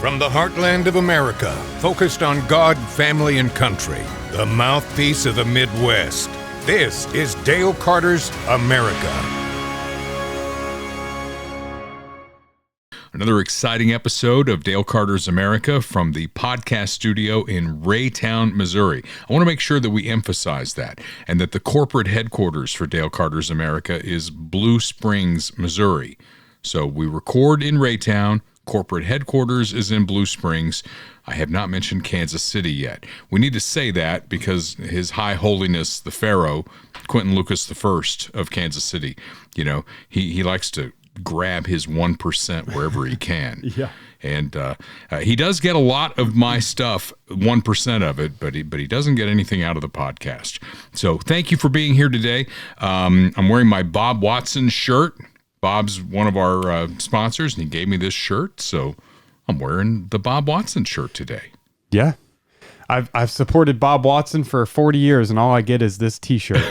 From the heartland of America, focused on God, family, and country, the mouthpiece of the Midwest. This is Dale Carter's America. Another exciting episode of Dale Carter's America from the podcast studio in Raytown, Missouri. I want to make sure that we emphasize that, and that the corporate headquarters for Dale Carter's America is Blue Springs, Missouri. So we record in Raytown. Corporate headquarters is in Blue Springs. I have not mentioned Kansas City yet. We need to say that because His High Holiness the Pharaoh, Quentin Lucas I of Kansas City, you know, he likes to grab his 1% wherever he can. Yeah. And he does get a lot of my stuff, 1% of it, but he doesn't get anything out of the podcast. So thank you for being here today. I'm wearing my Bob Watson shirt. Bob's one of our sponsors, and he gave me this shirt, so I'm wearing the Bob Watson shirt today. Yeah. I've supported Bob Watson for 40 years, and all I get is this T-shirt.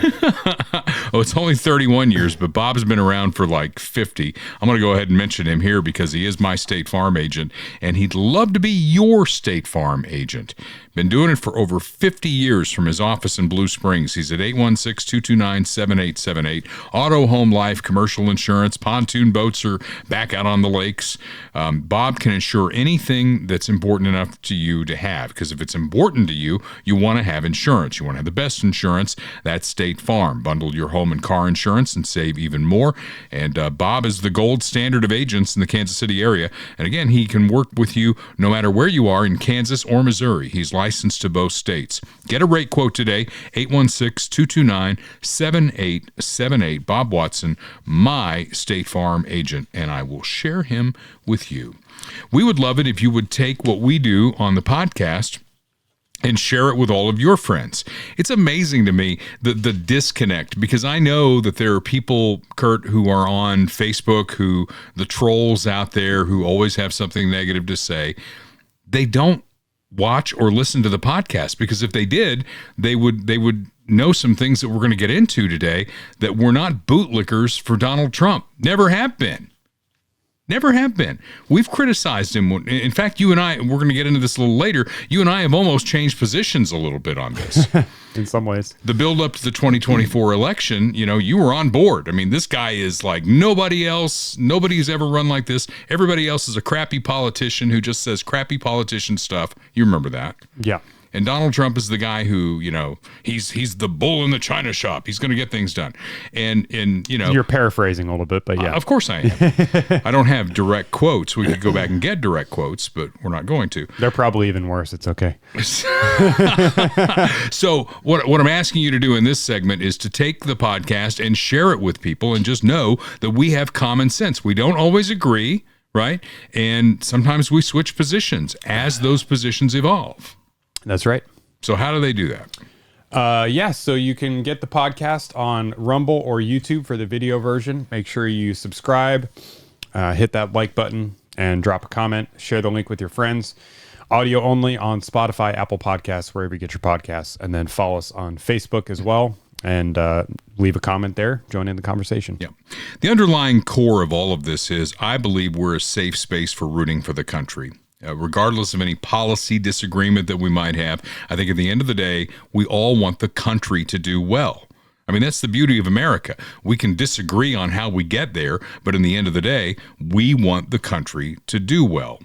Oh, it's only 31 years, but Bob's been around for like 50. I'm going to go ahead and mention him here because he is my State Farm agent, and he'd love to be your State Farm agent. Been doing it for over 50 years from his office in Blue Springs. He's at 816-229-7878. Auto, home, life, commercial insurance, pontoon boats are back out on the lakes. Bob can insure anything that's important enough to you to have, because if it's important to you, you want to have insurance. You want to have the best insurance. That's State Farm. Bundle your home and car insurance and save even more. And Bob is the gold standard of agents in the Kansas City area. And again, he can work with you no matter where you are in Kansas or Missouri. He's licensed to both states. Get a rate quote today, 816-229-7878. Bob Watson, my State Farm agent, and I will share him with you. We would love it if you would take what we do on the podcast and share it with all of your friends. It's amazing to me, the disconnect, because I know that there are people, Kurt, who are on Facebook, who the trolls out there who always have something negative to say. They don't watch or listen to the podcast, because if they did, they would know some things that we're going to get into today, that we're not bootlickers for Donald Trump. Never have been. Never have been. We've criticized him. In fact, you and I, we're going to get into this a little later, you and I have almost changed positions a little bit on this. In some ways. The build up to the 2024 election, you know, you were on board. I mean, this guy is like nobody else. Nobody's ever run like this. Everybody else is a crappy politician who just says crappy politician stuff. You remember that. Yeah. And Donald Trump is the guy who, you know, he's the bull in the china shop. He's going to get things done. And you know, you're paraphrasing a little bit, but yeah. Of course I am. I don't have direct quotes. We could go back and get direct quotes, but we're not going to. They're probably even worse. It's okay. So what I'm asking you to do in this segment is to take the podcast and share it with people, and just know that we have common sense. We don't always agree, right? And sometimes we switch positions as those positions evolve. That's right. So how do they do that? So you can get the podcast on Rumble or YouTube for the video version. Make sure you subscribe, hit that like button, and drop a comment. Share the link with your friends. Audio only on Spotify, Apple Podcasts, wherever you get your podcasts. And then follow us on Facebook as well. And leave a comment there. Join in the conversation. Yeah. The underlying core of all of this is, I believe we're a safe space for rooting for the country. Regardless of any policy disagreement that we might have, I think at the end of the day, we all want the country to do well. I mean, that's the beauty of America. We can disagree on how we get there, but in the end of the day, we want the country to do well.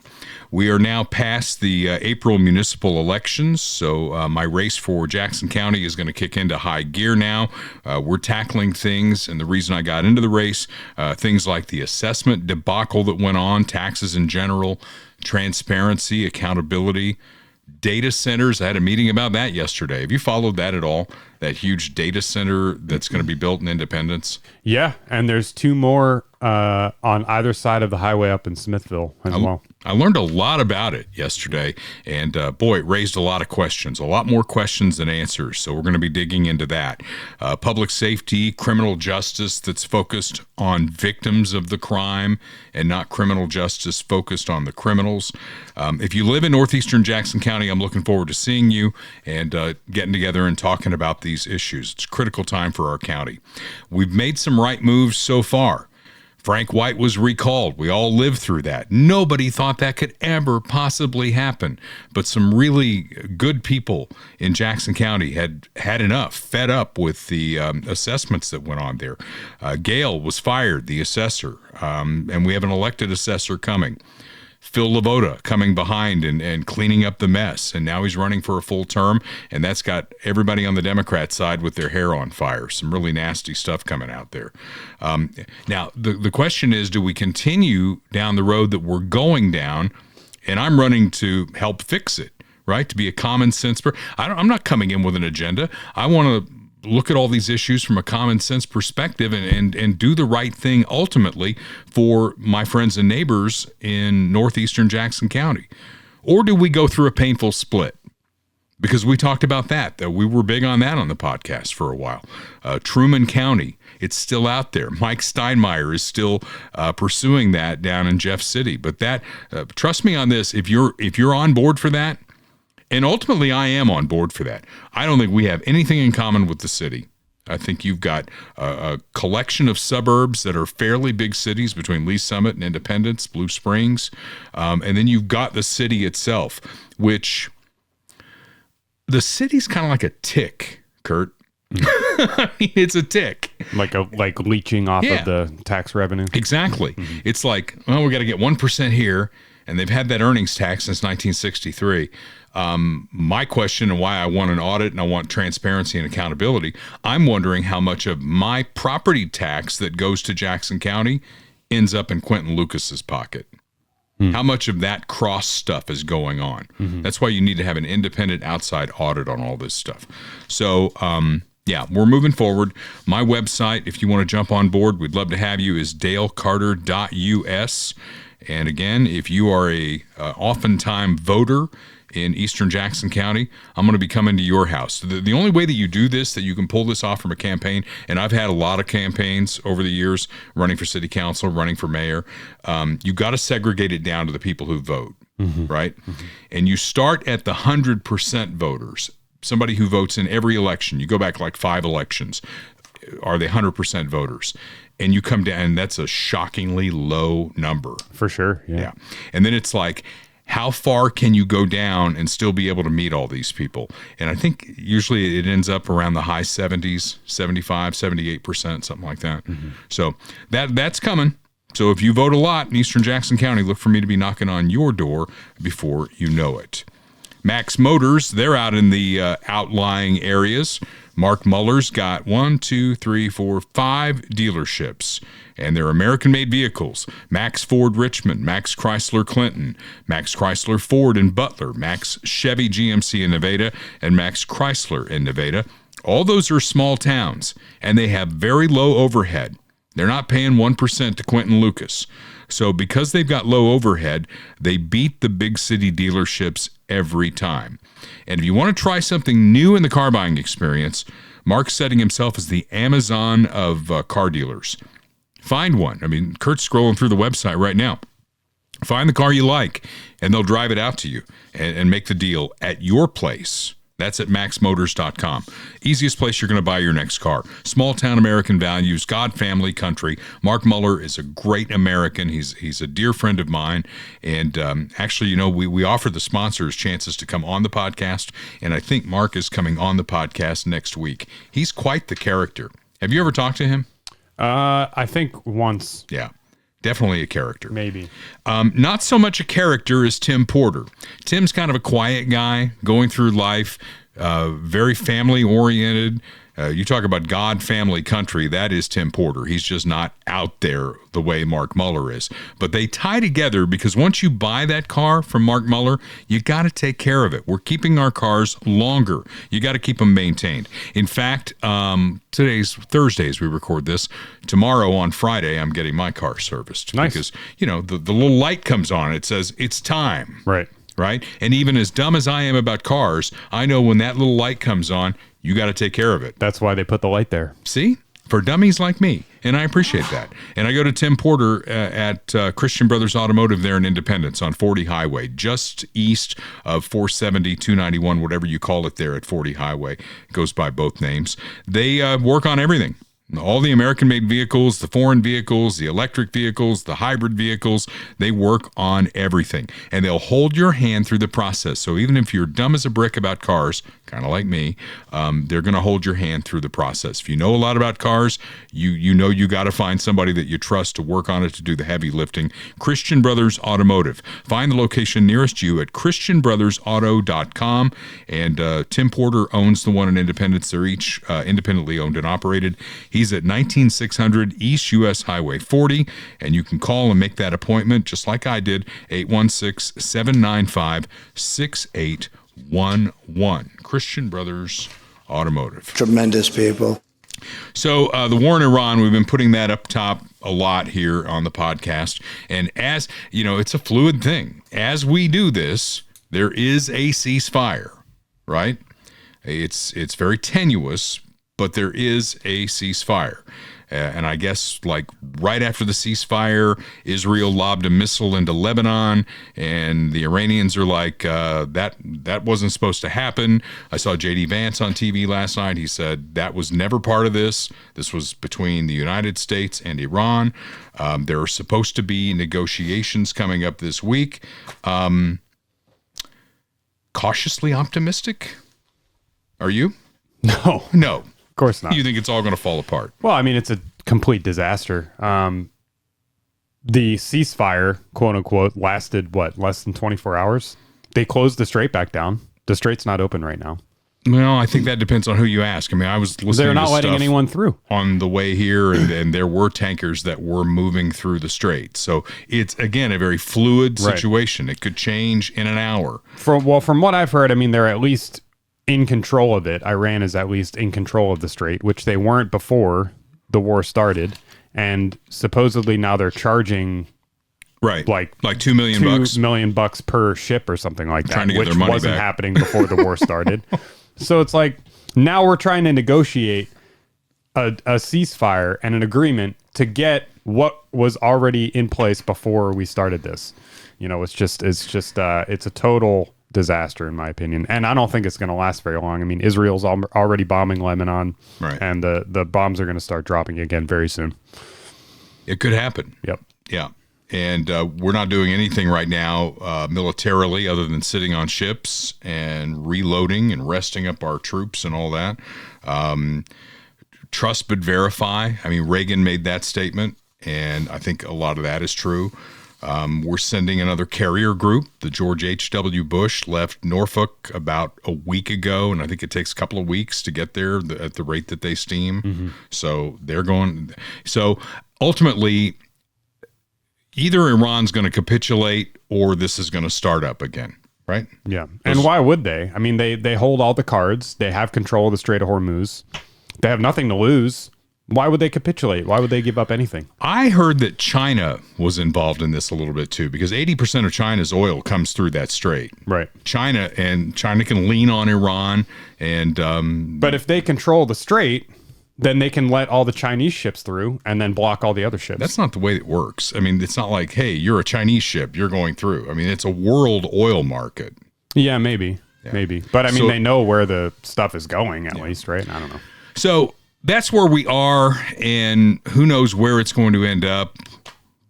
We are now past the April municipal elections, so my race for Jackson County is going to kick into high gear now. We're tackling things, and the reason I got into the race, things like the assessment debacle that went on, taxes in general, transparency, accountability, data centers. I had a meeting about that yesterday. Have you followed that at all? That huge data center that's going to be built in Independence? Yeah, and there's two more on either side of the highway up in Smithville as well. I learned a lot about it yesterday, and boy, it raised a lot of questions, a lot more questions than answers. So we're going to be digging into that. Public safety, criminal justice that's focused on victims of the crime and not criminal justice focused on the criminals. If you live in northeastern Jackson County, I'm looking forward to seeing you and getting together and talking about these issues. It's a critical time for our county. We've made some right moves so far. Frank White was recalled. We all lived through that. Nobody thought that could ever possibly happen. But some really good people in Jackson County had enough, fed up with the assessments that went on there. Gail was fired, the assessor, and we have an elected assessor coming. Phil Lavoda coming behind and cleaning up the mess. And now he's running for a full term, and that's got everybody on the Democrat side with their hair on fire. Some really nasty stuff coming out there. Now, the question is, do we continue down the road that we're going down? And I'm running to help fix it, right? To be a common sense person. I'm not coming in with an agenda. I want to look at all these issues from a common sense perspective and do the right thing ultimately for my friends and neighbors in northeastern Jackson County. Or do we go through a painful split? Because we talked about that we were big on that on the podcast for a while. Truman County, it's still out there. Mike Steinmeier is still pursuing that down in Jeff City. But that, trust me on this, if you're on board for that, and ultimately, I am on board for that. I don't think we have anything in common with the city. I think you've got a collection of suburbs that are fairly big cities between Lee Summit and Independence, Blue Springs. And then you've got the city itself, which the city's kind of like a tick, Kurt. I mean, it's a tick. Like leeching off of the tax revenue. Exactly. Mm-hmm. It's like, well, we got to get 1% here. And they've had that earnings tax since 1963. My question and why I want an audit and I want transparency and accountability, I'm wondering how much of my property tax that goes to Jackson County ends up in Quentin Lucas's pocket. How much of that cross stuff is going on? Mm-hmm. That's why you need to have an independent outside audit on all this stuff. So, yeah, we're moving forward. My website, if you want to jump on board, we'd love to have you, is dalecarter.us. And again, if you are a oftentimes voter in eastern Jackson County, I'm going to be coming to your house. The only way that you do this, that you can pull this off from a campaign, and I've had a lot of campaigns over the years, running for city council, running for mayor, you got to segregate it down to the people who vote, right? Mm-hmm. And you start at the 100% voters, somebody who votes in every election. You go back like 5 elections. Are they 100% voters? And you come down, and that's a shockingly low number. For sure, yeah. And then it's like, how far can you go down and still be able to meet all these people? And I think usually it ends up around the high 70s, 75, 78%, something like that. Mm-hmm. So that's coming. So if you vote a lot in eastern Jackson County, look for me to be knocking on your door before you know it. Max Motors, they're out in the outlying areas. Mark Muller's got 5 dealerships, and they're American-made vehicles. Max Ford Richmond, Max Chrysler Clinton, Max Chrysler Ford in Butler, Max Chevy GMC in Nevada, and Max Chrysler in Nevada. All those are small towns, and they have very low overhead. They're not paying 1% to Quentin Lucas. So because they've got low overhead, they beat the big city dealerships every time. And if you want to try something new in the car buying experience, Mark's setting himself as the Amazon of car dealers. Find one. I mean, Kurt's scrolling through the website right now. Find the car you like, and they'll drive it out to you and make the deal at your place. That's at maxmotors.com. Easiest place you're going to buy your next car. Small town American values, God, family, country. Mark Muller is a great American. He's a dear friend of mine. And actually, you know, we offer the sponsors chances to come on the podcast. And I think Mark is coming on the podcast next week. He's quite the character. Have you ever talked to him? I think once. Yeah. Definitely a character. Maybe. Not so much a character as Tim Porter. Tim's kind of a quiet guy going through life, very family-oriented. You talk about God, family, country, that is Tim Porter. He's just not out there the way Mark Muller is. But they tie together because once you buy that car from Mark Muller, you got to take care of it. We're keeping our cars longer. You got to keep them maintained. In fact, today's Thursday as we record this. Tomorrow on Friday, I'm getting my car serviced. Nice. Because, you know, the little light comes on. It says, it's time. Right. Right? And even as dumb as I am about cars, I know when that little light comes on, you got to take care of it. That's why they put the light there. See? For dummies like me. And I appreciate that. And I go to Tim Porter at Christian Brothers Automotive there in Independence on 40 Highway, just east of 470, 291, whatever you call it there at 40 Highway. It goes by both names. They work on everything. All the American-made vehicles, the foreign vehicles, the electric vehicles, the hybrid vehicles, they work on everything. And they'll hold your hand through the process. So even if you're dumb as a brick about cars, kind of like me, they're going to hold your hand through the process. If you know a lot about cars, you know you got to find somebody that you trust to work on it, to do the heavy lifting. Christian Brothers Automotive. Find the location nearest you at christianbrothersauto.com. And Tim Porter owns the one in Independence. They're each independently owned and operated. He's at 19600 East US Highway 40, and you can call and make that appointment just like I did, 816-795-6811. Christian Brothers Automotive. Tremendous people. So the war in Iran, we've been putting that up top a lot here on the podcast. And as you know, it's a fluid thing. As we do this, there is a ceasefire, right? It's very tenuous, but there is a ceasefire. And I guess like right after the ceasefire, Israel lobbed a missile into Lebanon, and the Iranians are like, that wasn't supposed to happen. I saw J.D. Vance on TV last night. He said that was never part of this. This was between the United States and Iran. There are supposed to be negotiations coming up this week. Cautiously optimistic? Are you? No. No. Of course not. You think it's all going to fall apart? Well, I mean, it's a complete disaster. The ceasefire, quote unquote, lasted less than 24 hours? They closed the strait back down. The strait's not open right now. Well, I think that depends on who you ask. I mean, I was listening They're not to letting stuff anyone through on the way here, and there were tankers that were moving through the strait. So it's, again, a very fluid situation. Right. It could change in an hour. From what I've heard, I mean, they're at least in control of it. Iran is at least in control of the strait, which they weren't before the war started. And supposedly now they're charging like $2 million $2 million per ship or something like that, trying to get which their money wasn't back. happening before the war started. So it's like now we're trying to negotiate a ceasefire and an agreement to get what was already in place before we started this. You know, it's a total disaster in my opinion, and I don't think it's going to last very long. I mean, Israel's already bombing Lebanon, right, and the bombs are going to start dropping again very soon. It could happen. Yep. Yeah. And we're not doing anything right now militarily other than sitting on ships and reloading and resting up our troops and all that. Trust but verify. I mean, Reagan made that statement, and I think a lot of that is true. We're sending another carrier group. The George H.W. Bush left Norfolk about a week ago, and I think it takes a couple of weeks to get there at the rate that they steam. Mm-hmm. So they're going. So ultimately, either Iran's going to capitulate or this is going to start up again, right? Yeah. And why would they? I mean, they hold all the cards. They have control of the Strait of Hormuz. They have nothing to lose. Why would they capitulate? Why would they give up anything? I heard that China was involved in this a little bit too, because 80% of China's oil comes through that strait. Right. China can lean on Iran, and but if they control the strait, then they can let all the Chinese ships through and then block all the other ships. That's not the way it works. I mean, it's not like, hey, you're a Chinese ship, you're going through. I mean, it's a world oil market. Yeah, maybe. But I mean, they know where the stuff is going at least, right? I don't know. So that's where we are, and who knows where it's going to end up.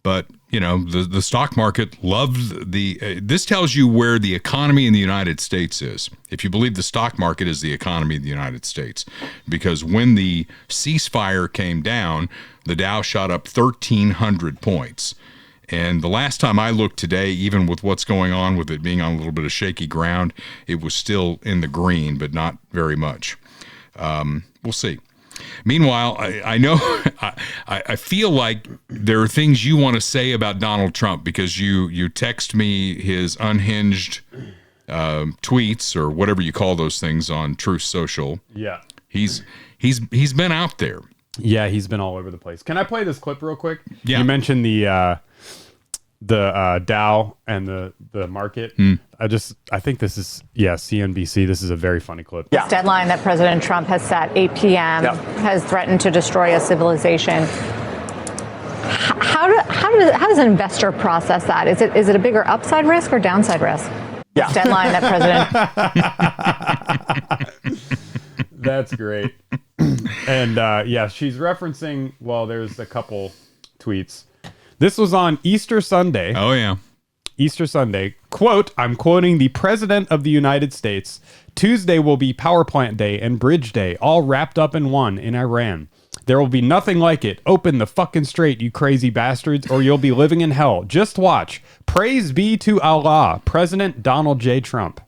But, you know, the stock market loves this tells you where the economy in the United States is, if you believe the stock market is the economy of the United States. Because when the ceasefire came down, the Dow shot up 1,300 points. And the last time I looked today, even with what's going on with it being on a little bit of shaky ground, it was still in the green, but not very much. We'll see. Meanwhile, I know I feel like there are things you want to say about Donald Trump, because you text me his unhinged tweets or whatever you call those things on Truth Social. Yeah, he's been out there. Yeah, he's been all over the place. Can I play this clip real quick? Yeah. You mentioned the Dow and the market. I think this is CNBC. This is a very funny clip. This deadline that President Trump has set, 8 p.m., has threatened to destroy a civilization. How does an investor process that? Is it a bigger upside risk or downside risk? Yeah. Deadline that President. That's great. And yeah, she's referencing, well, there's a couple tweets. This was on Easter Sunday. Oh, yeah. Easter Sunday. Quote, I'm quoting the President of the United States. Tuesday will be Power Plant Day and Bridge Day, all wrapped up in one in Iran. There will be nothing like it. Open the fucking straight, you crazy bastards, or you'll be living in hell. Just watch. Praise be to Allah. President Donald J. Trump.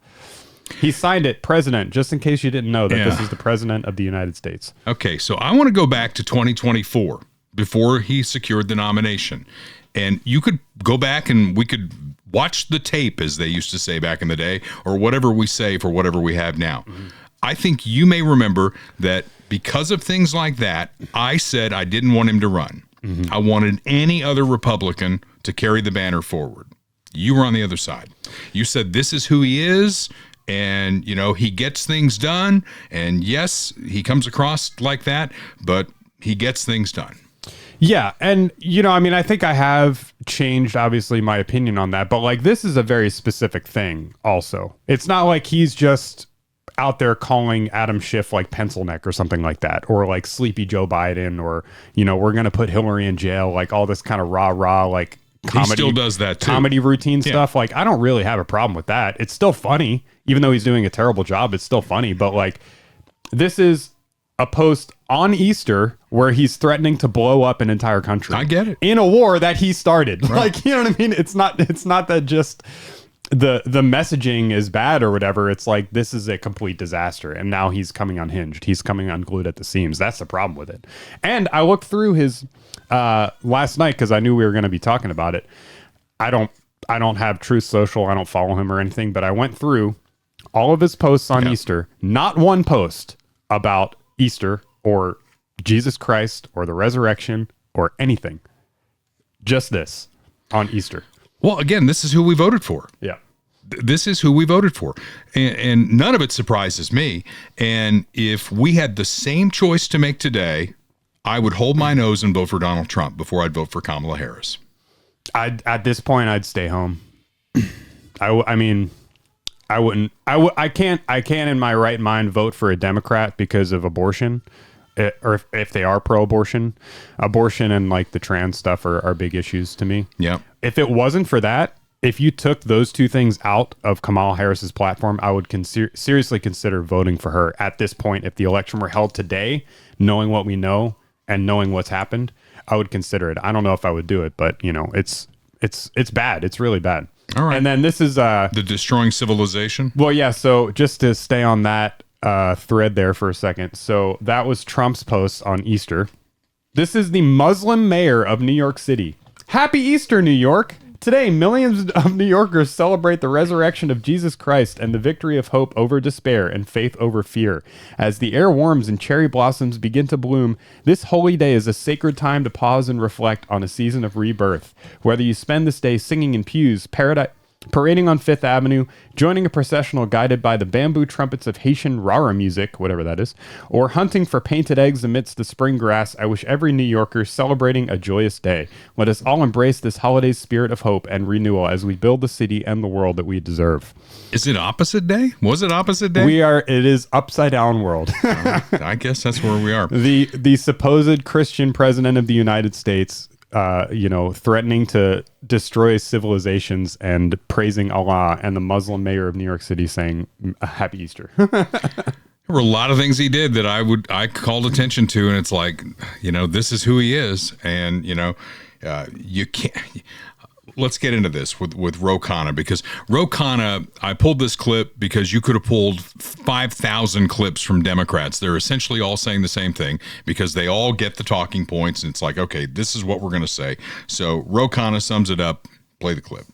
He signed it, President, just in case you didn't know that this is the President of the United States. Okay, so I want to go back to 2024, before he secured the nomination. And you could go back and we could watch the tape, as they used to say back in the day, or whatever we say for whatever we have now. Mm-hmm. I think you may remember that because of things like that, I said I didn't want him to run. Mm-hmm. I wanted any other Republican to carry the banner forward. You were on the other side. You said this is who he is, and, you know, he gets things done. And yes, he comes across like that, but he gets things done. Yeah. And, you know, I mean, I think I have changed, obviously, my opinion on that. But, like, this is a very specific thing also. It's not like he's just out there calling Adam Schiff, like, pencil neck or something like that. Or, like, sleepy Joe Biden. Or, you know, we're going to put Hillary in jail. Like, all this kind of rah-rah, like, comedy. He still does that, too. Comedy routine stuff. Like, I don't really have a problem with that. It's still funny. Even though he's doing a terrible job, it's still funny. But, like, this is a post on Easter where he's threatening to blow up an entire country. I get it. In a war that he started. Right. Like, you know what I mean? It's not that just the messaging is bad or whatever. It's like, this is a complete disaster. And now he's coming unhinged. He's coming unglued at the seams. That's the problem with it. And I looked through his last night because I knew we were going to be talking about it. I don't have Truth Social. I don't follow him or anything, but I went through all of his posts on Easter. Not one post about Easter or Jesus Christ or the resurrection or anything. Just this on Easter. Well, again, this is who we voted for. Yeah. This is who we voted for. And none of it surprises me. And if we had the same choice to make today, I would hold my nose and vote for Donald Trump before I'd vote for Kamala Harris. At this point, I'd stay home. I mean, I wouldn't. I can't in my right mind vote for a Democrat because of abortion, or if they are pro-abortion. Abortion and like the trans stuff are big issues to me. Yeah. If it wasn't for that, if you took those two things out of Kamala Harris's platform, I would seriously consider voting for her at this point. If the election were held today, knowing what we know and knowing what's happened, I would consider it. I don't know if I would do it, but you know, it's bad. It's really bad. All right. And then this is the destroying civilization. Well, yeah. So just to stay on that thread there for a second. So that was Trump's post on Easter. This is the Muslim mayor of New York City. Happy Easter, New York. Today, millions of New Yorkers celebrate the resurrection of Jesus Christ and the victory of hope over despair and faith over fear. As the air warms and cherry blossoms begin to bloom, this holy day is a sacred time to pause and reflect on a season of rebirth. Whether you spend this day singing in pews, parading on Fifth Avenue, joining a processional guided by the bamboo trumpets of Haitian rara music, whatever that is, or hunting for painted eggs amidst the spring grass, I wish every New Yorker celebrating a joyous day. Let us all embrace this holiday's spirit of hope and renewal as we build the city and the world that we deserve. Is it opposite day? Was it opposite day? It is upside down world. I guess that's where we are. The supposed Christian president of the United States, threatening to destroy civilizations and praising Allah, and the Muslim mayor of New York City saying Happy Easter. There were a lot of things he did that I called attention to, and it's like, you know, this is who he is, and you know, you can't. Let's get into this with Ro Khanna, because Ro Khanna, I pulled this clip because you could have pulled 5,000 clips from Democrats. They're essentially all saying the same thing because they all get the talking points, and it's like, okay, this is what we're going to say. So Ro Khanna sums it up. Play the clip.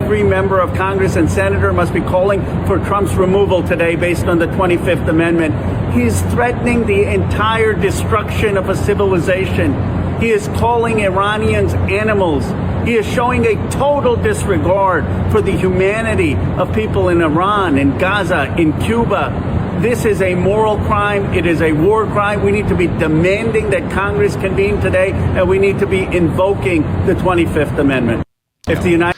Every member of Congress and senator must be calling for Trump's removal today based on the 25th Amendment. He's threatening the entire destruction of a civilization. He is calling Iranians animals. He is showing a total disregard for the humanity of people in Iran, in Gaza, in Cuba. This is a moral crime. It is a war crime. We need to be demanding that Congress convene today, and we need to be invoking the 25th Amendment. If the United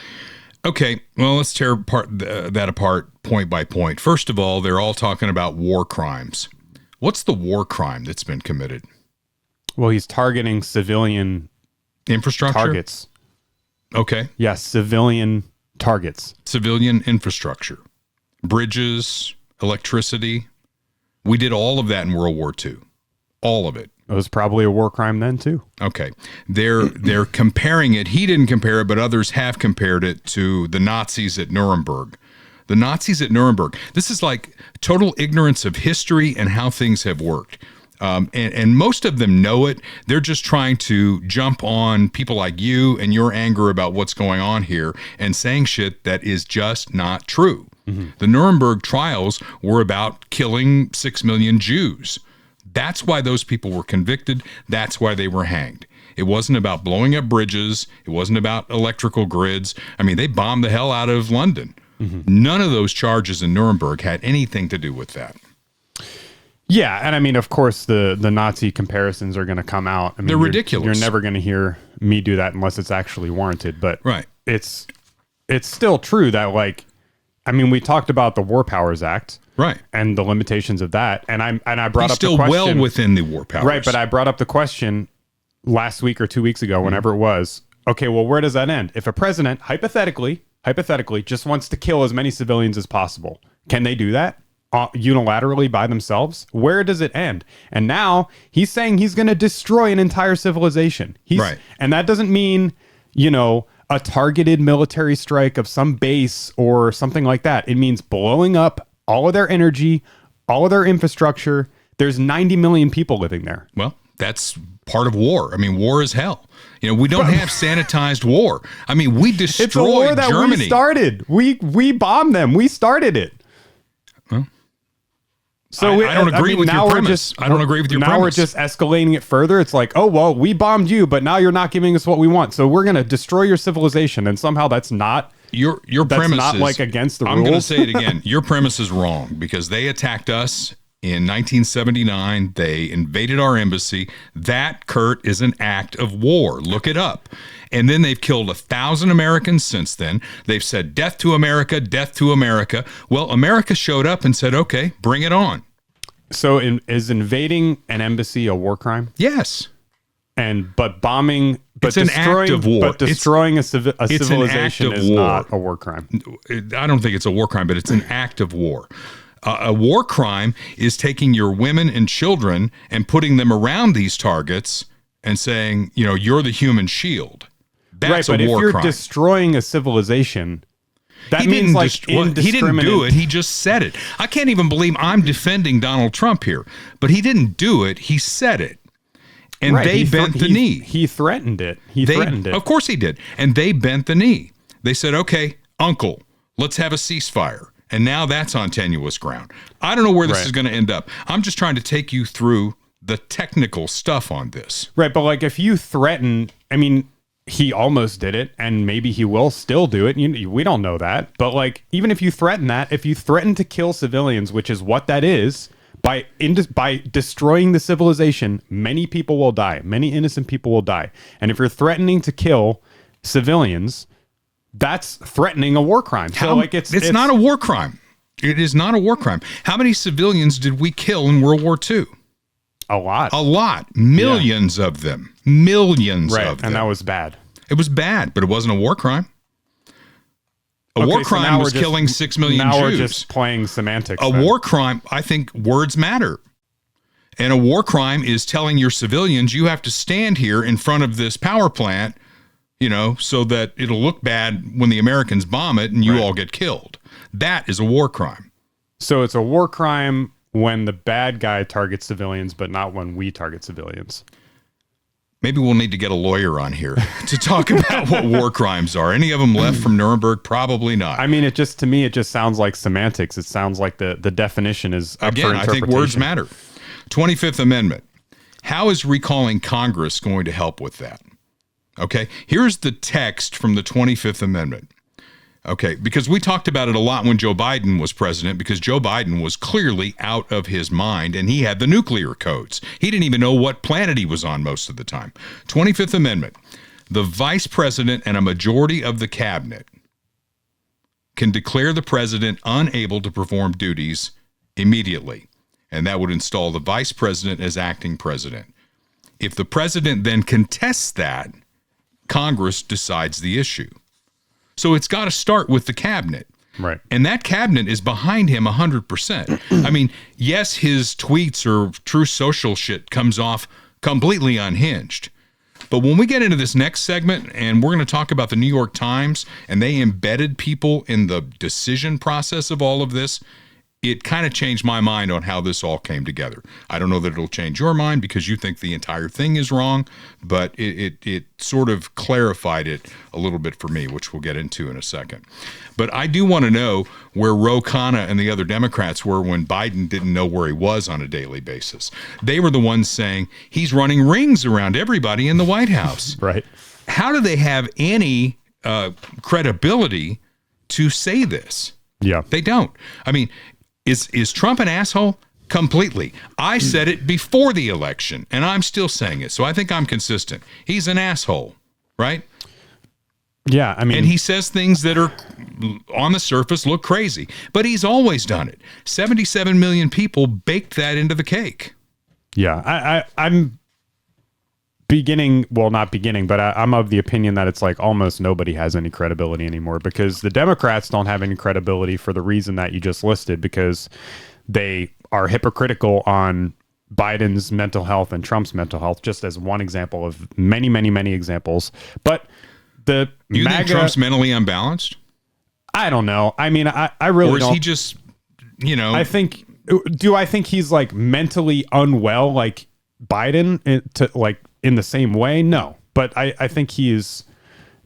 Okay, well, let's tear that apart point by point. First of all, they're all talking about war crimes. What's the war crime that's been committed? Well, he's targeting civilian Infrastructure? targets. Okay. Yes, civilian targets. Civilian infrastructure. Bridges, electricity. We did all of that in World War II. All of it. It was probably a war crime then, too. Okay. They're comparing it. He didn't compare it, but others have compared it to the Nazis at Nuremberg. The Nazis at Nuremberg. This is like total ignorance of history and how things have worked. And most of them know it. They're just trying to jump on people like you and your anger about what's going on here and saying shit that is just not true. Mm-hmm. The Nuremberg trials were about killing 6 million Jews. That's why those people were convicted. That's why they were hanged. It wasn't about blowing up bridges. It wasn't about electrical grids. I mean, they bombed the hell out of London. Mm-hmm. None of those charges in Nuremberg had anything to do with that. Yeah, and I mean, of course, the Nazi comparisons are going to come out. I mean, they're ridiculous. You're never going to hear me do that unless it's actually warranted. But right. It's still true that, like, I mean, we talked about the War Powers Act, right, and the limitations of that, and I brought He's up still the question, well within the war powers, right? But I brought up the question last week or 2 weeks ago, whenever it was. Okay, well, where does that end? If a president hypothetically just wants to kill as many civilians as possible, can they do that? Unilaterally by themselves? Where does it end? And now he's saying he's going to destroy an entire civilization. Right. And that doesn't mean, a targeted military strike of some base or something like that. It means blowing up all of their energy, all of their infrastructure. There's 90 million people living there. Well, that's part of war. I mean, war is hell. We don't have sanitized war. I mean, we destroyed it's a war that Germany. We started. We bombed them. We started it. Well, so I don't agree with your premise. I don't agree with your premise. Now we're just escalating it further. It's like, oh, well, we bombed you, but now you're not giving us what we want. So we're going to destroy your civilization. And somehow that's not your that's premise not is, like against the rules. I'm going to say it again. Your premise is wrong because they attacked us in 1979. They invaded our embassy. That, Kurt, is an act of war. Look it up. And then they've killed 1,000 Americans since then. They've said, death to America, death to America. Well, America showed up and said, okay, bring it on. So is invading an embassy a war crime? Yes. But bombing, it's an act of war. But destroying a civilization is war. not a war crime. I don't think it's a war crime, but it's an act of war. A war crime is taking your women and children and putting them around these targets and saying, you're the human shield. That's right, but a war if you're crime. Destroying a civilization, that means like he didn't do it. He just said it. I can't even believe I'm defending Donald Trump here, but he didn't do it. He said it. And right, they bent the knee. He threatened it. He threatened it. Of course he did. And they bent the knee. They said, okay, uncle, let's have a ceasefire. And now that's on tenuous ground. I don't know where this is going to end up. I'm just trying to take you through the technical stuff on this. Right, but like if you threaten, I mean, he almost did it, and maybe he will still do it. We don't know that. But like, even if you threaten that, if you threaten to kill civilians, which is what that is, by destroying the civilization, many people will die. Many innocent people will die. And if you're threatening to kill civilians, that's threatening a war crime. So like it's not a war crime. It is not a war crime. How many civilians did we kill in World War II? A lot. A lot. Millions of them. Millions of them. And that was bad. It was bad, but it wasn't a war crime. A war crime was killing 6 million Jews. Now we're just playing semantics. A war crime, I think words matter. And a war crime is telling your civilians you have to stand here in front of this power plant, so that it'll look bad when the Americans bomb it and you all get killed. That is a war crime. So it's a war crime when the bad guy targets civilians, but not when we target civilians. Maybe we'll need to get a lawyer on here to talk about what war crimes are. Any of them left from Nuremberg? Probably not. I mean, to me, it just sounds like semantics. It sounds like the definition is up for interpretation. I think words matter. 25th Amendment. How is recalling Congress going to help with that? Okay, here's the text from the 25th Amendment. Okay, because we talked about it a lot when Joe Biden was president, because Joe Biden was clearly out of his mind and he had the nuclear codes. He didn't even know what planet he was on most of the time. 25th Amendment. The vice president and a majority of the cabinet can declare the president unable to perform duties immediately. and that would install the vice president as acting president. If the president then contests that, Congress decides the issue. So it's got to start with the cabinet. Right. And that cabinet is behind him 100%. I mean, yes, his tweets or true social shit comes off completely unhinged. But when we get into this next segment, and we're going to talk about the New York Times, and they embedded people in the decision process of all of this, it kind of changed my mind on how this all came together. I don't know that it'll change your mind because you think the entire thing is wrong, but it sort of clarified it a little bit for me, which we'll get into in a second. But I do want to know where Ro Khanna and the other Democrats were when Biden didn't know where he was on a daily basis. They were the ones saying he's running rings around everybody in the White House. Right. How do they have any credibility to say this? Yeah. They don't. I mean, is Trump an asshole? Completely. I said it before the election, and I'm still saying it. So I think I'm consistent. He's an asshole, right? Yeah, I mean, and he says things that are on the surface look crazy, but he's always done it. 77 million people baked that into the cake. Yeah, I'm beginning, well, not beginning, but I'm of the opinion that it's like almost nobody has any credibility anymore because the Democrats don't have any credibility for the reason that you just listed, because they are hypocritical on Biden's mental health and Trump's mental health, just as one example of many, many, many examples. But you think Trump's mentally unbalanced? I don't know. I mean, I really don't. Or is he just, I think he's like mentally unwell like Biden in the same way? No. But I think he's,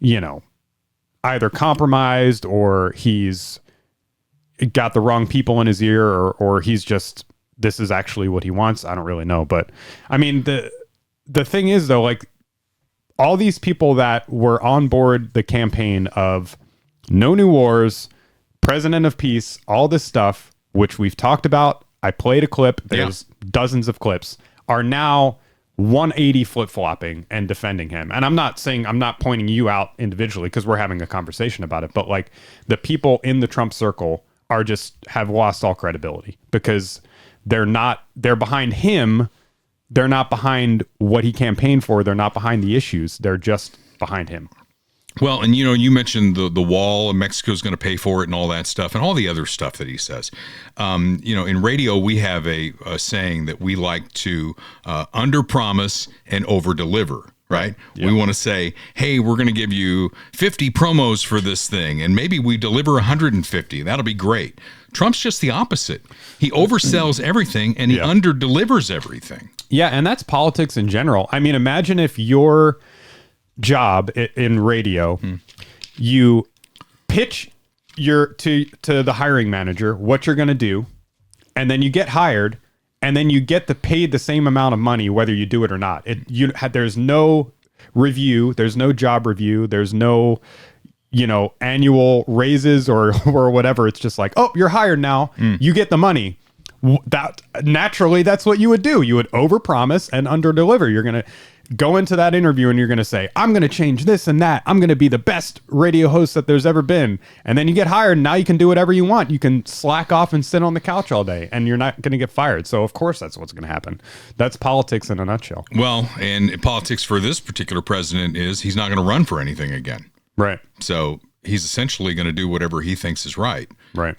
either compromised or he's got the wrong people in his ear or he's just, this is actually what he wants. I don't really know. But I mean, the thing is though, like, all these people that were on board the campaign of no new wars, president of peace, all this stuff, which we've talked about. I played a clip. There's dozens of clips, are now 180 flip-flopping and defending him. And I'm not pointing you out individually because we're having a conversation about it. But like the people in the Trump circle have lost all credibility because they're behind him. They're not behind what he campaigned for. They're not behind the issues. They're just behind him. Well, and you mentioned the wall and Mexico's going to pay for it and all that stuff and all the other stuff that he says. In radio, we have a saying that we like to under-promise and over-deliver, right? Yeah. We want to say, hey, we're going to give you 50 promos for this thing, and maybe we deliver 150. That'll be great. Trump's just the opposite. He oversells everything and he under-delivers everything. Yeah, and that's politics in general. I mean, imagine if your job in radio, you pitch to the hiring manager what you're going to do, and then you get hired, and then you get paid the same amount of money whether you do it or not. There's no review, there's no job review, there's no annual raises or whatever. It's just like, oh, you're hired now, you get the money. That naturally, that's what you would do. You would overpromise and underdeliver. You're going to go into that interview and you're going to say, I'm going to change this and that. I'm going to be the best radio host that there's ever been. And then you get hired and now you can do whatever you want. You can slack off and sit on the couch all day and you're not going to get fired. So of course that's what's going to happen. That's politics in a nutshell. Well, and politics for this particular president is he's not going to run for anything again. Right. So he's essentially going to do whatever he thinks is right. Right.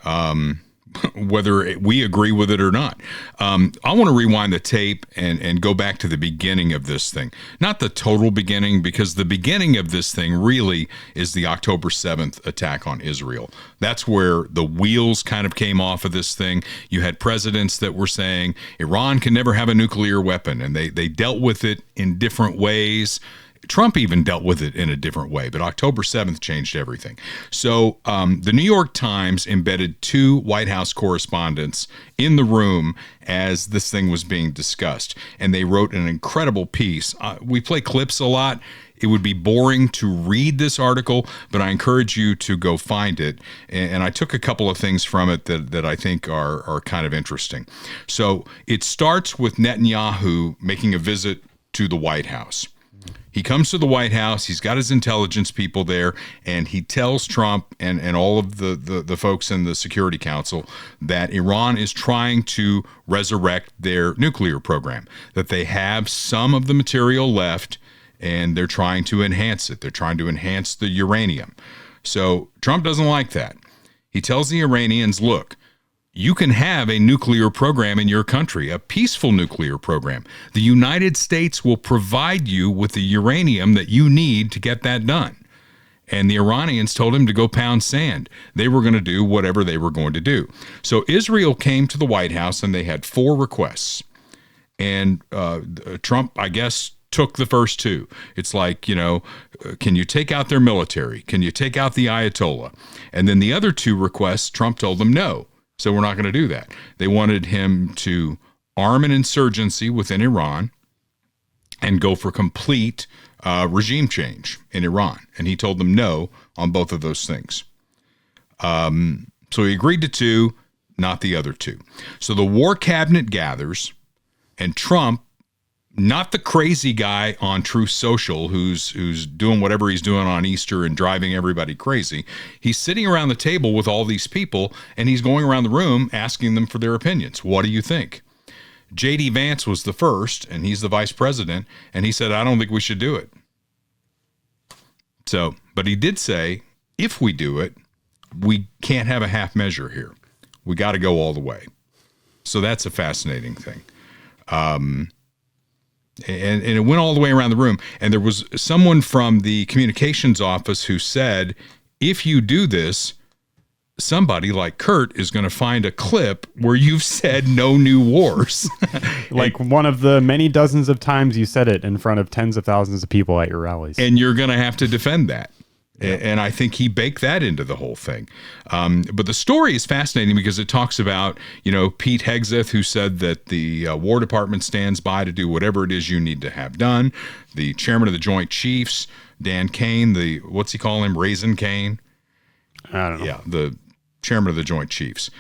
Whether we agree with it or not. I want to rewind the tape and go back to the beginning of this thing. Not the total beginning, because the beginning of this thing really is the October 7th attack on Israel. That's where the wheels kind of came off of this thing. You had presidents that were saying Iran can never have a nuclear weapon, and they dealt with it in different ways. Trump even dealt with it in a different way, but October 7th changed everything. So the New York Times embedded 2 White House correspondents in the room as this thing was being discussed, and they wrote an incredible piece. We play clips a lot. It would be boring to read this article, but I encourage you to go find it. And I took a couple of things from it that I think are kind of interesting. So it starts with Netanyahu making a visit to the White House. He comes to the White House. He's got his intelligence people there, and he tells Trump and all of the folks in the Security Council that Iran is trying to resurrect their nuclear program, that they have some of the material left, and they're trying to enhance it. They're trying to enhance the uranium. So Trump doesn't like that. He tells the Iranians, look, you can have a nuclear program in your country, a peaceful nuclear program. The United States will provide you with the uranium that you need to get that done. And the Iranians told him to go pound sand. They were going to do whatever they were going to do. So Israel came to the White House and they had 4 requests. And Trump, I guess, took the first 2. It's like, can you take out their military? Can you take out the Ayatollah? And then the other 2 requests, Trump told them no. So we're not going to do that. They wanted him to arm an insurgency within Iran and go for complete regime change in Iran. And he told them no on both of those things. So he agreed to 2, not the other 2. So the war cabinet gathers, and Trump, not the crazy guy on Truth Social who's doing whatever he's doing on Easter and driving everybody crazy. He's sitting around the table with all these people, and he's going around the room asking them for their opinions. What do you think? J.D. Vance was the first, and he's the vice president, and he said, I don't think we should do it. So, but he did say, if we do it, we can't have a half measure here. We got to go all the way. So that's a fascinating thing. And it went all the way around the room. And there was someone from the communications office who said, if you do this, somebody like Kurt is going to find a clip where you've said no new wars. Like one of the many dozens of times you said it in front of tens of thousands of people at your rallies. And you're going to have to defend that. And I think he baked that into the whole thing. But the story is fascinating because it talks about, Pete Hegseth, who said that the War Department stands by to do whatever it is you need to have done. The chairman of the Joint Chiefs, Dan Kane, what's he call him? Raisin Kane? I don't know. Yeah, the chairman of the Joint Chiefs.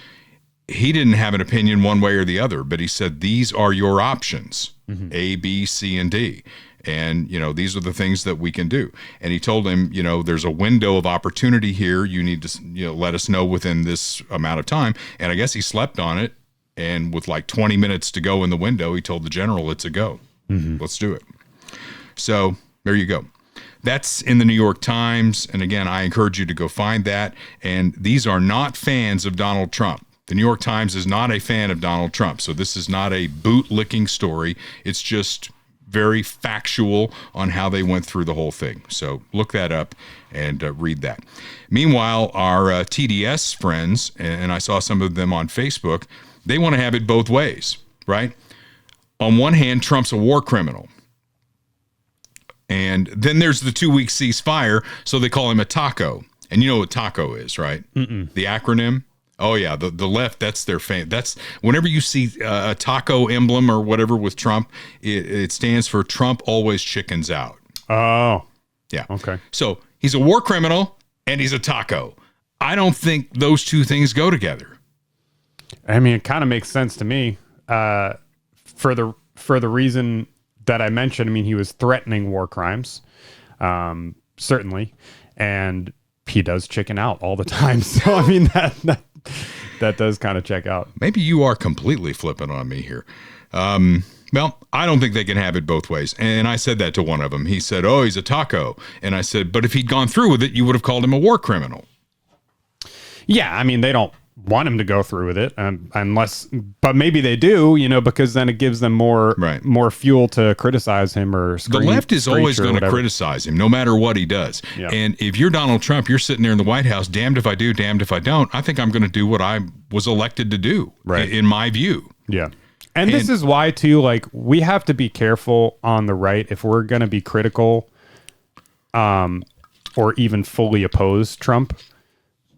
He didn't have an opinion one way or the other, but he said, these are your options, A, B, C, and D. And, these are the things that we can do. And he told him, there's a window of opportunity here. You need to, let us know within this amount of time. And I guess he slept on it. And with like 20 minutes to go in the window, he told the general, it's a go. Let's do it. So there you go. That's in the New York Times. And again, I encourage you to go find that. And these are not fans of Donald Trump. The New York Times is not a fan of Donald Trump. So this is not a boot-licking story. It's just very factual on how they went through the whole thing. So look that up and read that. Meanwhile, our TDS friends, and I saw some of them on Facebook, they want to have it both ways, right? On one hand, Trump's a war criminal. And then there's the 2-week ceasefire, so they call him a taco. And you know what taco is, right? The acronym? Oh, yeah, the left, that's their fan. That's whenever you see a taco emblem or whatever with Trump, it stands for Trump always chickens out. Oh. Yeah. Okay. So he's a war criminal and he's a taco. I don't think those two things go together. I mean, it kind of makes sense to me for the reason that I mentioned. I mean, he was threatening war crimes, certainly, and he does chicken out all the time. So, I mean, that does kind of check out. Maybe you are completely flipping on me here. Well, I don't think they can have it both ways. And I said that to one of them. He said, oh, he's a taco. And I said, but if he'd gone through with it, you would have called him a war criminal. Yeah, I mean, they don't want him to go through with it but maybe they do, because then it gives them more fuel to criticize him or the left is always going to criticize him no matter what he does. Yeah. And if you're Donald Trump, you're sitting there in the White House, damned if I do, damned if I don't. I think I'm going to do what I was elected to do, in my view. Yeah. And this is why, too, we have to be careful on the right if we're going to be critical or even fully oppose Trump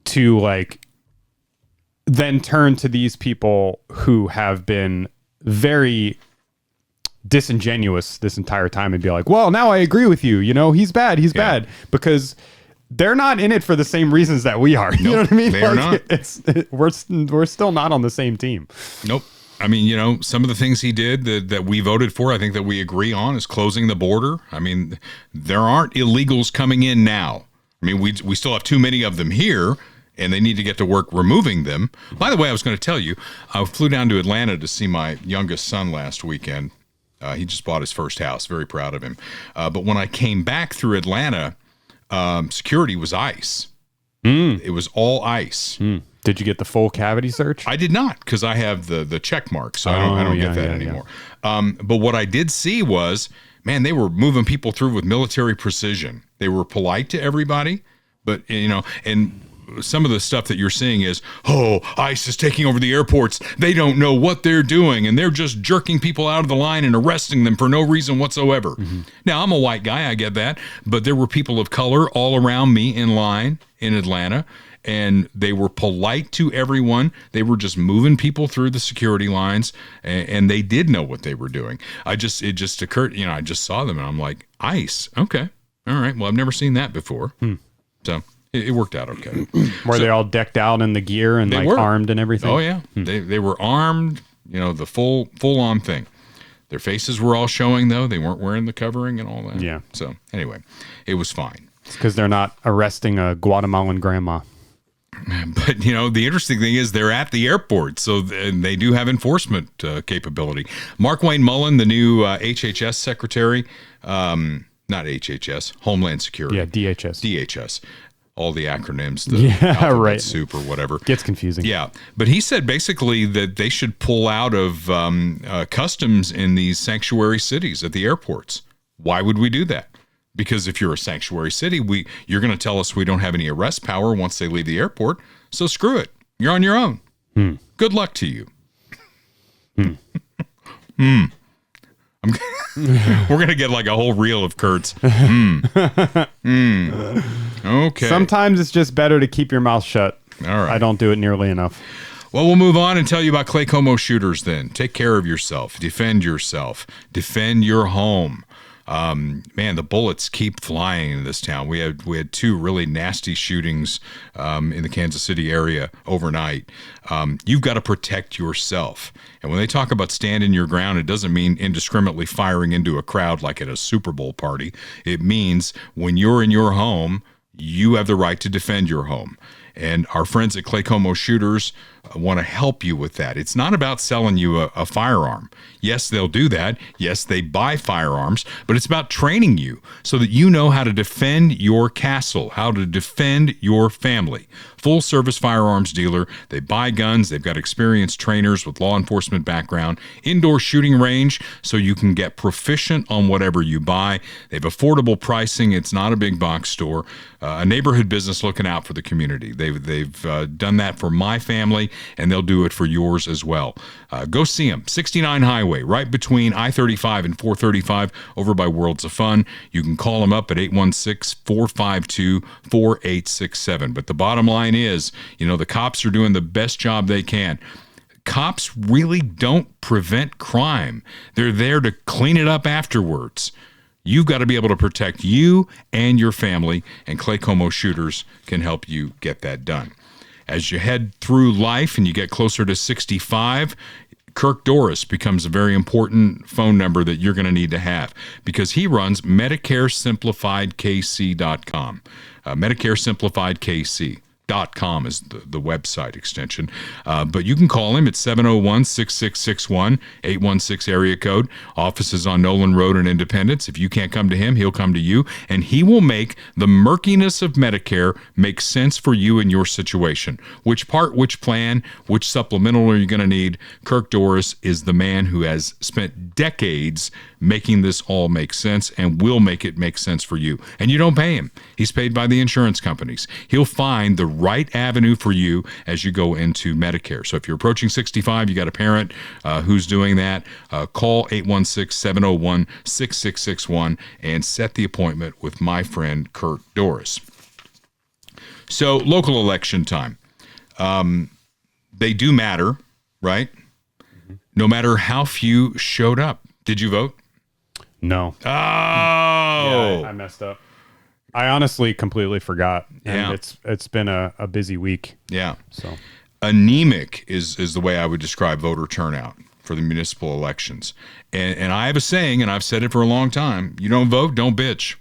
to, then turn to these people who have been very disingenuous this entire time and be like, well, now I agree with you. He's bad. He's bad. Because they're not in it for the same reasons that we are. You know what I mean? They are not. We're still not on the same team. Nope. I mean, some of the things he did that we voted for, I think that we agree on, is closing the border. I mean, there aren't illegals coming in now. I mean, we still have too many of them here, and they need to get to work removing them. By the way, I was going to tell you, I flew down to Atlanta to see my youngest son last weekend. He just bought his first house. Very proud of him. But when I came back through Atlanta, security was ICE. It was all ICE. Did you get the full cavity search? I did not, because I have the check mark, so I don't get that anymore. But what I did see was, man, they were moving people through with military precision. They were polite to everybody, but and some of the stuff that you're seeing is, ICE is taking over the airports. They don't know what they're doing, and they're just jerking people out of the line and arresting them for no reason whatsoever. Now, I'm a white guy, I get that, but there were people of color all around me in line in Atlanta, and they were polite to everyone. They were just moving people through the security lines, and they did know what they were doing. It just occurred, I just saw them, and I'm like, ICE, okay, all right, well, I've never seen that before. So it worked out okay. Were they all decked out in the gear and armed and everything? Oh yeah, they were armed. The full on thing. Their faces were all showing though. They weren't wearing the covering and all that. Yeah. So anyway, it was fine. It's because they're not arresting a Guatemalan grandma. But the interesting thing is they're at the airport, so they do have enforcement capability. Mark Wayne Mullen, the new HHS secretary, not HHS, Homeland Security. Yeah, DHS. DHS. All the acronyms, right. soup or whatever. Gets confusing. Yeah. But he said basically that they should pull out of customs in these sanctuary cities at the airports. Why would we do that? Because if you're a sanctuary city, you're going to tell us we don't have any arrest power once they leave the airport. So screw it. You're on your own. Good luck to you. We're going to get like a whole reel of Kurt's. Okay. Sometimes it's just better to keep your mouth shut. All right. I don't do it nearly enough. Well, we'll move on and tell you about Clay Como shooters then. Take care of yourself. Defend yourself. Defend your home. Man, the bullets keep flying in this town. We had two really nasty shootings in the Kansas City area overnight. You've got to protect yourself. And when they talk about standing your ground, it doesn't mean indiscriminately firing into a crowd like at a Super Bowl party. It means when you're in your home, you have the right to defend your home. And our friends at Clay Como Shooters want to help you with that. It's not about selling you a firearm. Yes, they'll do that. Yes, they buy firearms, but it's about training you so that you know how to defend your castle, how to defend your family. Full service firearms dealer. They buy guns. They've got experienced trainers with law enforcement background, indoor shooting range so you can get proficient on whatever you buy. They have affordable pricing. It's not a big box store. A neighborhood business looking out for the community. They've done that for my family, and they'll do it for yours as well. Go see them. 69 Highway, right between I-35 and 435 over by Worlds of Fun. You can call them up at 816-452-4867. But the bottom line is, the cops are doing the best job they can. Cops really don't prevent crime. They're there to clean it up afterwards. You've got to be able to protect you and your family, and Clay Como Shooters can help you get that done. As you head through life and you get closer to 65, Kirk Doris becomes a very important phone number that you're going to need to have because he runs MedicareSimplifiedKC.com. MedicareSimplifiedKC.com is the website extension. But you can call him at 701-6661, 816 area code. Office is on Nolan Road in Independence. If you can't come to him, he'll come to you, and he will make the murkiness of Medicare make sense for you and your situation. Which part, which plan, which supplemental are you going to need? Kirk Doris is the man who has spent decades making this all make sense and will make it make sense for you. And you don't pay him. He's paid by the insurance companies. He'll find the right avenue for you as you go into Medicare. So if you're approaching 65, you got a parent who's doing that, call 816-701-6661 and set the appointment with my friend Kirk Doris. So local election time. They do matter, right? No matter how few showed up. Did you vote? No. Oh, yeah, I messed up. I honestly completely forgot, and Yeah. it's been a busy week. yeah. So Anemic is the way I would describe voter turnout. for the municipal elections. And I have a saying, and I've said it for a long time, you don't vote, don't bitch.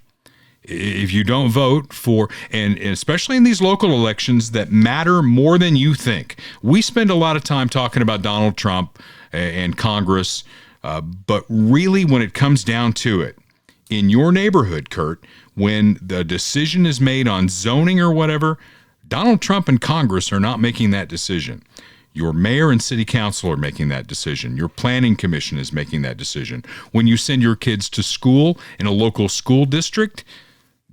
If you don't vote for, and especially in these local elections that matter more than you think. We spend a lot of time talking about Donald Trump and Congress, but really when it comes down to it, in your neighborhood, Kurt, when the decision is made on zoning or whatever, Donald Trump and Congress are not making that decision. Your mayor and city council are making that decision. Your planning commission is making that decision. When you send your kids to school in a local school district,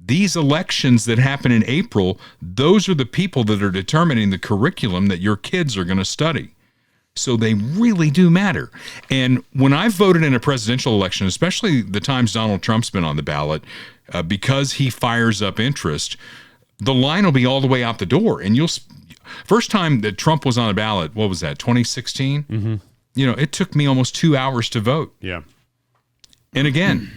these elections that happen in April, those are the people that are determining the curriculum that your kids are going to study. So they really do matter. And when I've voted in a presidential election, especially the times Donald Trump's been on the ballot, because he fires up interest, the line will be all the way out the door. And first time that Trump was on the ballot, what was that, 2016? Mm-hmm. You know, it took me almost 2 hours to vote. Yeah. And again,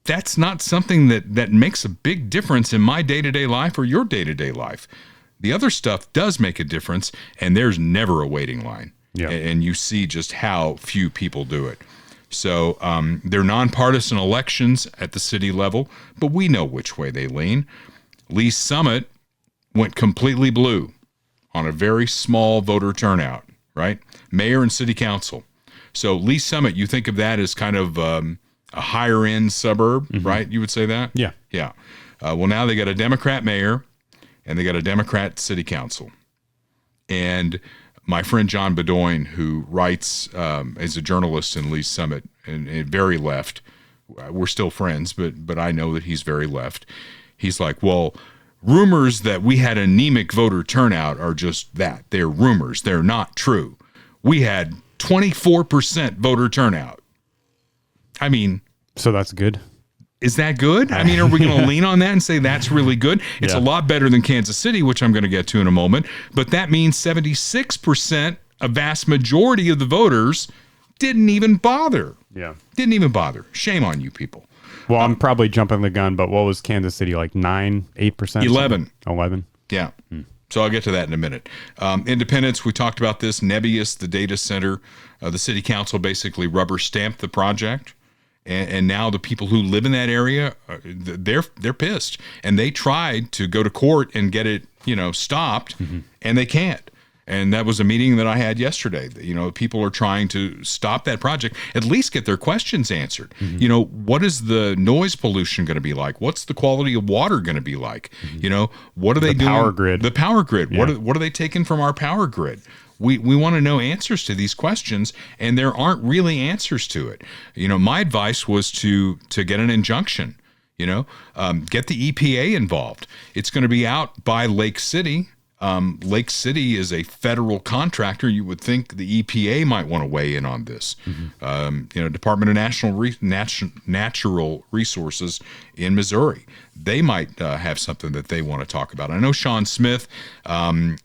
that's not something that makes a big difference in my day-to-day life or your day-to-day life. The other stuff does make a difference, and there's never a waiting line. Yeah. And you see just how few people do it. So they're nonpartisan elections at the city level, but we know which way they lean. Lee's Summit went completely blue on a very small voter turnout, right? Mayor and city council. So Lee's Summit, you think of that as kind of a higher end suburb, right? You would say that? Yeah. Yeah. Well, now they got a Democrat mayor and they got a Democrat city council. And my friend John Bedoin, who writes as a journalist in Lee's Summit and very left, we're still friends, but I know that he's very left. He's like, well, rumors that we had anemic voter turnout are just that. They're rumors. They're not true. We had 24% voter turnout. I mean, so that's good. Is that good? I mean, are we going to lean on that and say that's really good? It's a lot better than Kansas City, which I'm going to get to in a moment. But that means 76%, a vast majority of the voters, didn't even bother. Yeah. Didn't even bother. Shame on you people. Well, I'm probably jumping the gun, but what was Kansas City, like 8%? 11. 11? Yeah. So I'll get to that in a minute. Independence, we talked about this. Nebius, the data center, the city council basically rubber stamped the project. And now the people who live in that area, they're pissed. And they tried to go to court and get it, stopped, and they can't. And that was a meeting that I had yesterday. People are trying to stop that project, at least get their questions answered. What is the noise pollution going to be like? What's the quality of water going to be like? What are they doing? Power grid. The power grid. Yeah. What are they taking from our power grid? We want to know answers to these questions, and there aren't really answers to it. My advice was to get an injunction. Get the EPA involved. It's going to be out by Lake City. Lake City is a federal contractor. You would think the EPA might want to weigh in on this. Department of Natural Resources in Missouri, they might have something that they want to talk about. I know Sean Smith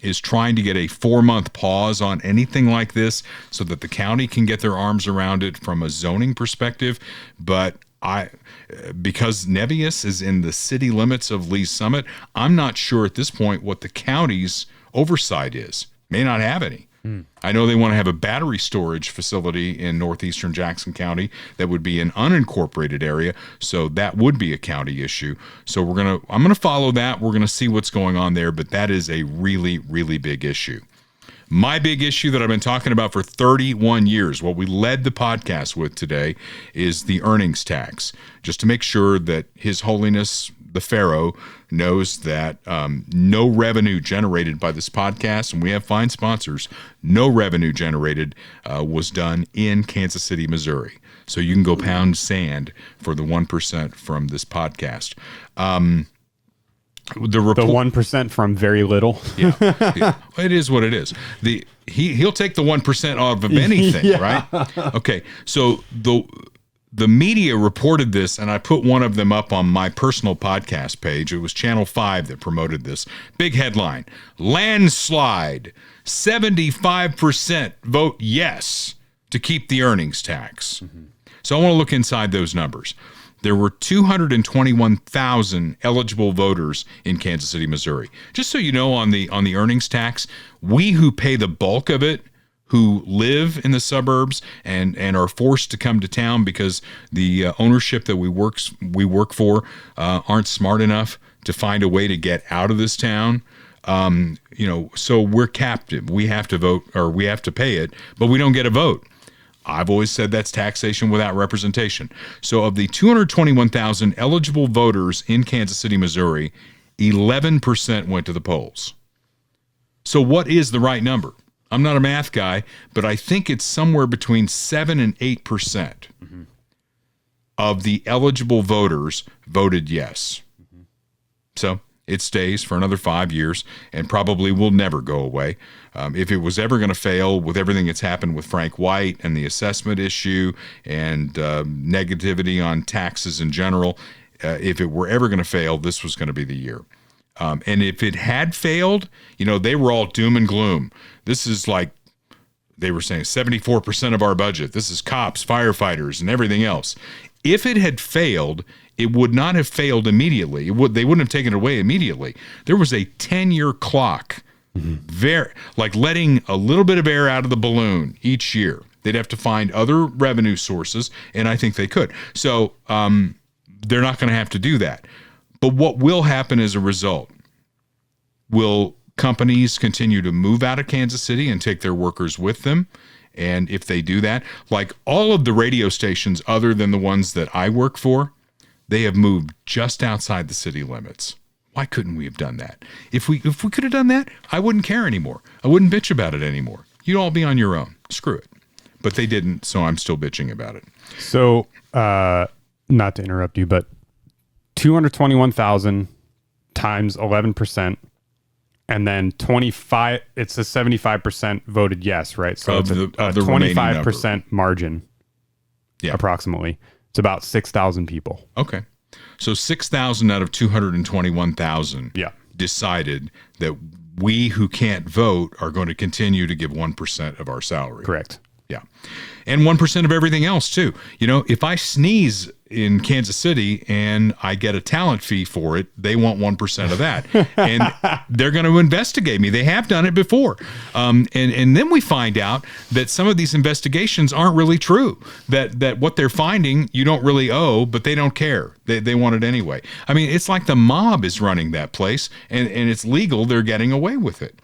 is trying to get a 4-month pause on anything like this so that the county can get their arms around it from a zoning perspective. But because Nebius is in the city limits of Lee's Summit, I'm not sure at this point what the county's oversight is. May not have any. I know they want to have a battery storage facility in northeastern Jackson County that would be an unincorporated area, so that would be a county issue. So I'm going to follow that. We're going to see what's going on there, but that is a really, really big issue. My big issue that I've been talking about for 31 years, what we led the podcast with today, is the earnings tax. Just to make sure that His Holiness the Pharaoh knows that no revenue generated by this podcast, and we have fine sponsors, no revenue generated was done in Kansas City, Missouri. So you can go pound sand for the 1% from this podcast. The 1% from very little. Yeah, it is what it is. He'll take the 1% off of anything, right? Okay, so the media reported this, and I put one of them up on my personal podcast page. It was Channel 5 that promoted this. Big headline: landslide, 75% vote yes to keep the earnings tax. So I want to look inside those numbers. There were 221,000 eligible voters in Kansas City, Missouri. Just so you know, on the earnings tax, we who pay the bulk of it, who live in the suburbs and are forced to come to town because the ownership that we work for aren't smart enough to find a way to get out of this town. So we're captive. We have to vote, or we have to pay it, but we don't get a vote. I've always said that's taxation without representation. So of the 221,000 eligible voters in Kansas City, Missouri, 11% went to the polls. So what is the right number? I'm not a math guy, but I think it's somewhere between 7 and 8% of the eligible voters voted yes. So it stays for another 5 years and probably will never go away. If it was ever going to fail with everything that's happened with Frank White and the assessment issue and negativity on taxes in general, if it were ever going to fail, this was going to be the year. And if it had failed, they were all doom and gloom. This is like they were saying 74% of our budget. This is cops, firefighters, and everything else. If it had failed, it would not have failed immediately. They wouldn't have taken it away immediately. There was a 10-year clock, like letting a little bit of air out of the balloon each year. They'd have to find other revenue sources, and I think they could. So they're not going to have to do that. But what will happen as a result? Will companies continue to move out of Kansas City and take their workers with them? And if they do that, like all of the radio stations other than the ones that I work for, they have moved just outside the city limits. Why couldn't we have done that? If we could have done that, I wouldn't care anymore. I wouldn't bitch about it anymore. You'd all be on your own. Screw it. But they didn't, so I'm still bitching about it. So, not to interrupt you, but 221,000 times 11%, and then 25. It's a 75% voted yes, right? So of it's the 25% margin, yeah, approximately. It's about 6,000 people. Okay, so 6,000 out of 221,000 Yeah. decided that we who can't vote are going to continue to give 1% of our salary. Correct. Yeah. And 1% of everything else too. If I sneeze in Kansas City and I get a talent fee for it, they want 1% of that. And they're going to investigate me. They have done it before. And then we find out that some of these investigations aren't really true, that what they're finding you don't really owe, but they don't care. They want it anyway. I mean, it's like the mob is running that place and it's legal. They're getting away with it.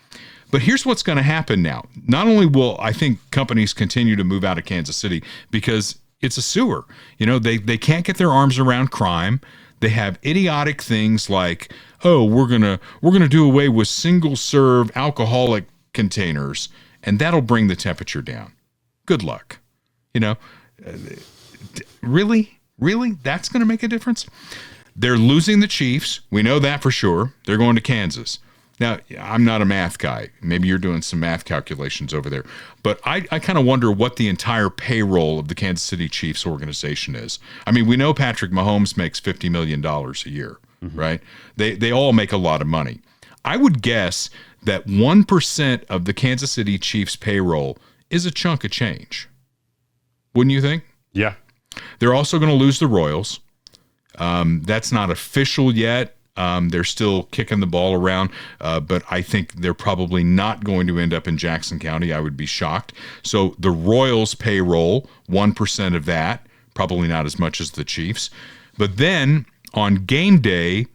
But here's what's going to happen now. Not only will, I think, companies continue to move out of Kansas City because it's a sewer. They can't get their arms around crime. They have idiotic things like, oh, we're gonna do away with single-serve alcoholic containers, and that'll bring the temperature down. Good luck. Really? That's going to make a difference? They're losing the Chiefs. We know that for sure. They're going to Kansas. Now, I'm not a math guy. Maybe you're doing some math calculations over there. But I kind of wonder what the entire payroll of the Kansas City Chiefs organization is. I mean, we know Patrick Mahomes makes $50 million a year, right? They all make a lot of money. I would guess that 1% of the Kansas City Chiefs payroll is a chunk of change. Wouldn't you think? Yeah. They're also going to lose the Royals. That's not official yet. They're still kicking the ball around, but I think they're probably not going to end up in Jackson County. I would be shocked. So the Royals payroll, 1% of that, probably not as much as the Chiefs. But then on game day,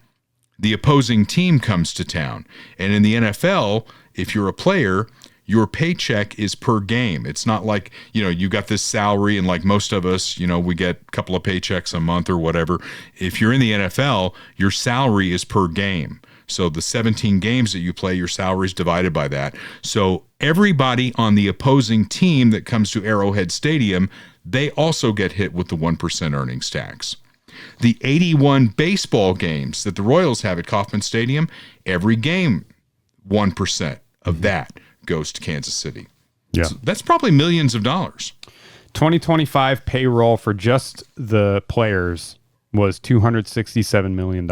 the opposing team comes to town. And in the NFL, if you're a player, your paycheck is per game. It's not like, you got this salary and like most of us, we get a couple of paychecks a month or whatever. If you're in the NFL, your salary is per game. So the 17 games that you play, your salary is divided by that. So everybody on the opposing team that comes to Arrowhead Stadium, they also get hit with the 1% earnings tax. The 81 baseball games that the Royals have at Kauffman Stadium, every game, 1% of that goes to Kansas City. Yeah. So that's probably millions of dollars. 2025 payroll for just the players was $267 million.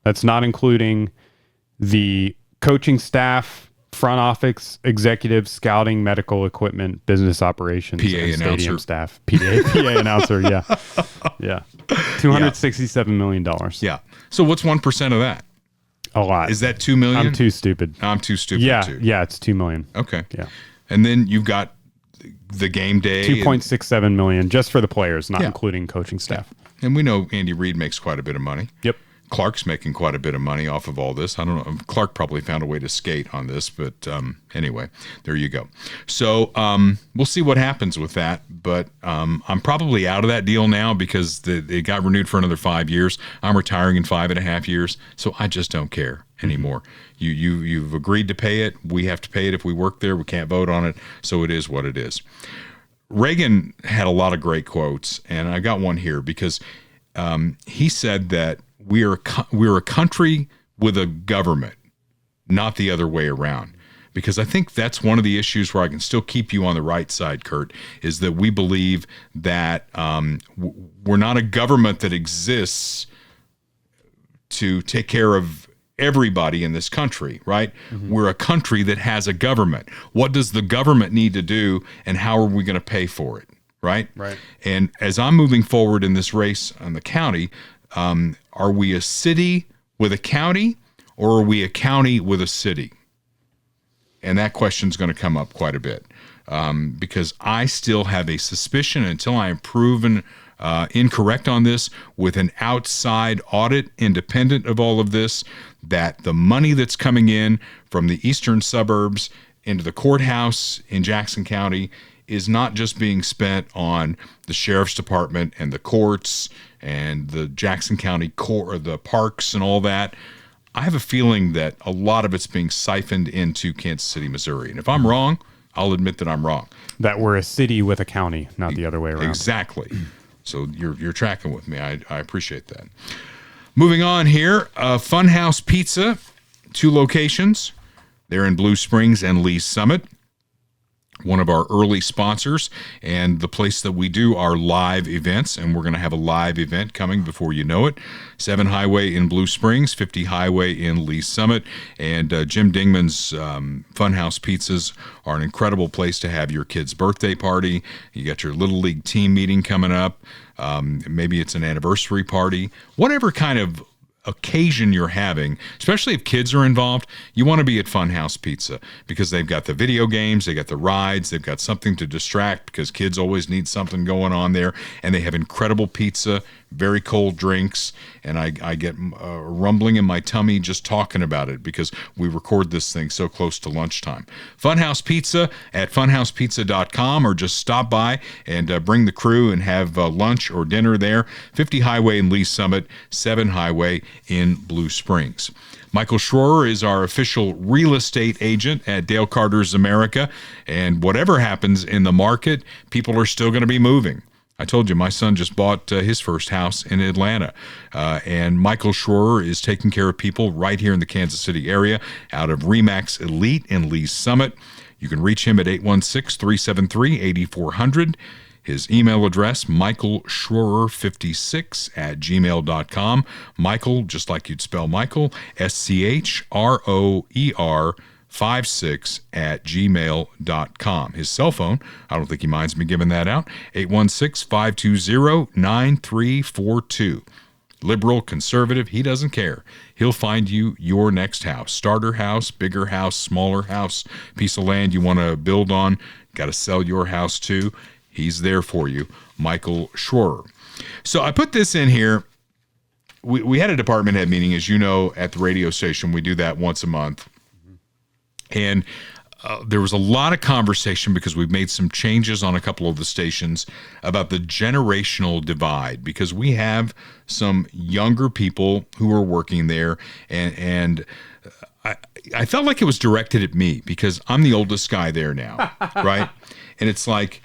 That's not including the coaching staff, front office, executives, scouting, medical equipment, business operations, PA and announcer. stadium staff. PA announcer, yeah. Yeah. $267 million. Yeah. So what's 1% of that? A lot. Is that $2 million? I'm too stupid. I'm too stupid Yeah, too. yeah, it's $2 million. Okay. Yeah. And then you've got the game day. $2.67 million just for the players, not Yeah. including coaching staff. And we know Andy Reid makes quite a bit of money. Yep. Clark's making quite a bit of money off of all this. I don't know. Clark probably found a way to skate on this, but anyway, there you go. So we'll see what happens with that. But I'm probably out of that deal now because it got renewed for another 5 years. I'm retiring in 5.5 years, so I just don't care anymore. You've agreed to pay it. We have to pay it if we work there. We can't vote on it, so it is what it is. Reagan had a lot of great quotes, and I got one here because he said that we're a country with a government, not the other way around. Because I think that's one of the issues where I can still keep you on the right side, Kurt, is that we believe that we're not a government that exists to take care of everybody in this country, right? Mm-hmm. We're a country that has a government. What does the government need to do, and how are we going to pay for it, right? Right. And as I'm moving forward in this race on the county, are we a city with a county, or are we a county with a city? And that question's going to come up quite a bit because I still have a suspicion until I am proven incorrect on this with an outside audit independent of all of this, that the money that's coming in from the eastern suburbs into the courthouse in Jackson County is not just being spent on the sheriff's department and the courts and the Jackson County court, or the parks and all that. I have a feeling that a lot of it's being siphoned into Kansas City, Missouri. And if I'm wrong, I'll admit that I'm wrong. That we're a city with a county, not the other way around. Exactly. So you're tracking with me. I appreciate that. Moving on here, Funhouse Pizza, 2 locations. They're in Blue Springs and Lee's Summit. One of our early sponsors and the place that we do our live events, and we're going to have a live event coming before you know it. 7 Highway in Blue Springs, 50 Highway in Lee's Summit, and Jim Dingman's Funhouse Pizzas are an incredible place to have your kid's birthday party. You got your Little League team meeting coming up. Maybe it's an anniversary party. Whatever kind of occasion you're having, especially if kids are involved, you want to be at Funhouse Pizza because they've got the video games, they got the rides, they've got something to distract because kids always need something going on there, and they have incredible pizza, very cold drinks, and I get rumbling in my tummy just talking about it because we record this thing so close to lunchtime. Funhouse Pizza at funhousepizza.com, or just stop by and bring the crew and have lunch or dinner there. 50 Highway in Lee's Summit, 7 Highway in Blue Springs. Michael Schroer is our official real estate agent at Dale Carter's America, and whatever happens in the market, people are still going to be moving. I told you my son just bought his first house in Atlanta, and Michael Schroer is taking care of people right here in the Kansas City area out of Remax Elite in Lee's Summit. You can reach him at 816-373-8400. His email address, michaelschroer56@gmail.com. Michael, just like you'd spell Michael, SCHROER 56@gmail.com. His cell phone, I don't think he minds me giving that out, 816-520-9342. Liberal, conservative, he doesn't care. He'll find you your next house. Starter house, bigger house, smaller house, piece of land you want to build on, got to sell your house too. He's there for you, Michael Schroer. So I put this in here. We had a department head meeting, as you know, at the radio station. We do that once a month. And there was a lot of conversation because we've made some changes on a couple of the stations about the generational divide, because we have some younger people who are working there. And I felt like it was directed at me because I'm the oldest guy there now, right? And it's like,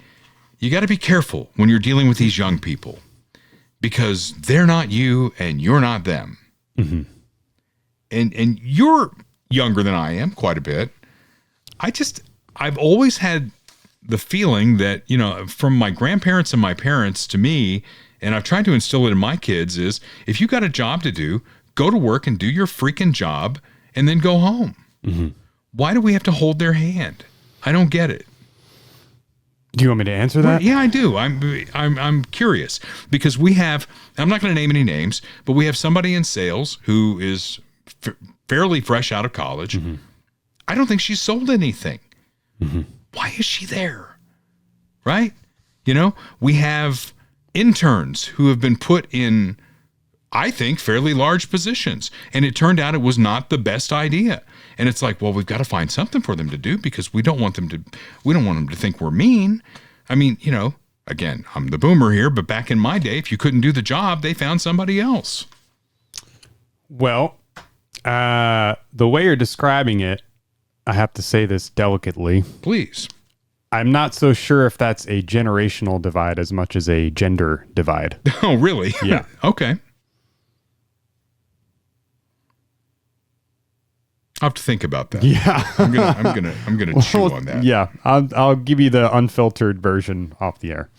you got to be careful when you're dealing with these young people because they're not you and you're not them. Mm-hmm. And you're younger than I am quite a bit. I've always had the feeling that, you know, from my grandparents and my parents to me, and I've tried to instill it in my kids, is if you got a job to do, go to work and do your freaking job and then go home. Mm-hmm. Why do we have to hold their hand? I don't get it. Do you want me to answer that? Well, yeah, I do. I'm curious because we have, I'm not going to name any names, but we have somebody in sales who is fairly fresh out of college. Mm-hmm. I don't think she's sold anything. Mm-hmm. Why is she there? right? You know, we have interns who have been put in, I think, fairly large positions. And it turned out it was not the best idea. And it's like, well, we've got to find something for them to do because we don't want them to think we're mean. I mean, you know, again, I'm the boomer here, but back in my day, if you couldn't do the job, they found somebody else. Well, the way you're describing it, I have to say this delicately. Please. I'm not so sure if that's a generational divide as much as a gender divide. Oh, really? Yeah. Okay. I'll have to think about that. Yeah. I'm gonna chew on that. Yeah. I'll give you the unfiltered version off the air.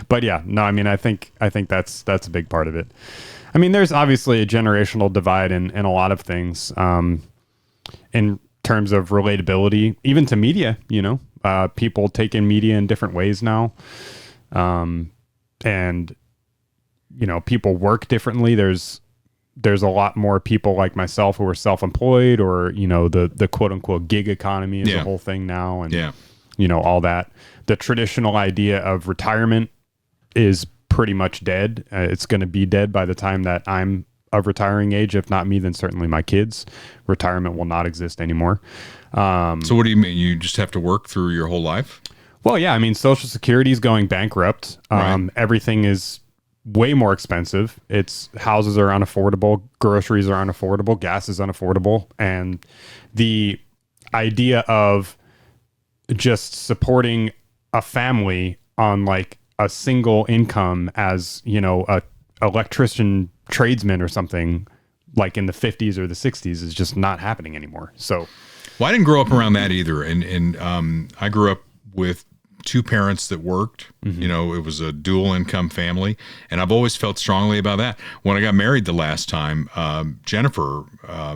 But yeah, no, I mean, I think that's a big part of it. I mean, there's obviously a generational divide in a lot of things, in terms of relatability, even to media, you know, people take in media in different ways now. And, you know, people work differently. There's a lot more people like myself who are self-employed, or, you know, the quote unquote gig economy is a whole thing now. And, you know, all that. The traditional idea of retirement is pretty much dead. It's going to be dead by the time that I'm of retiring age. If not me, then certainly my kids. Retirement will not exist anymore. So what do you mean? You just have to work through your whole life? Well, yeah. I mean, Social Security is going bankrupt. Right. Everything is way more expensive. Houses are unaffordable, groceries are unaffordable, gas is unaffordable, and the idea of just supporting a family on like a single income as, you know, a electrician tradesman or something like in the 50s or the 60s is just not happening anymore. So, well, I didn't grow up around that either, and I grew up with two parents that worked. You know, it was a dual income family, and I've always felt strongly about that. When I got married the last time, Jennifer,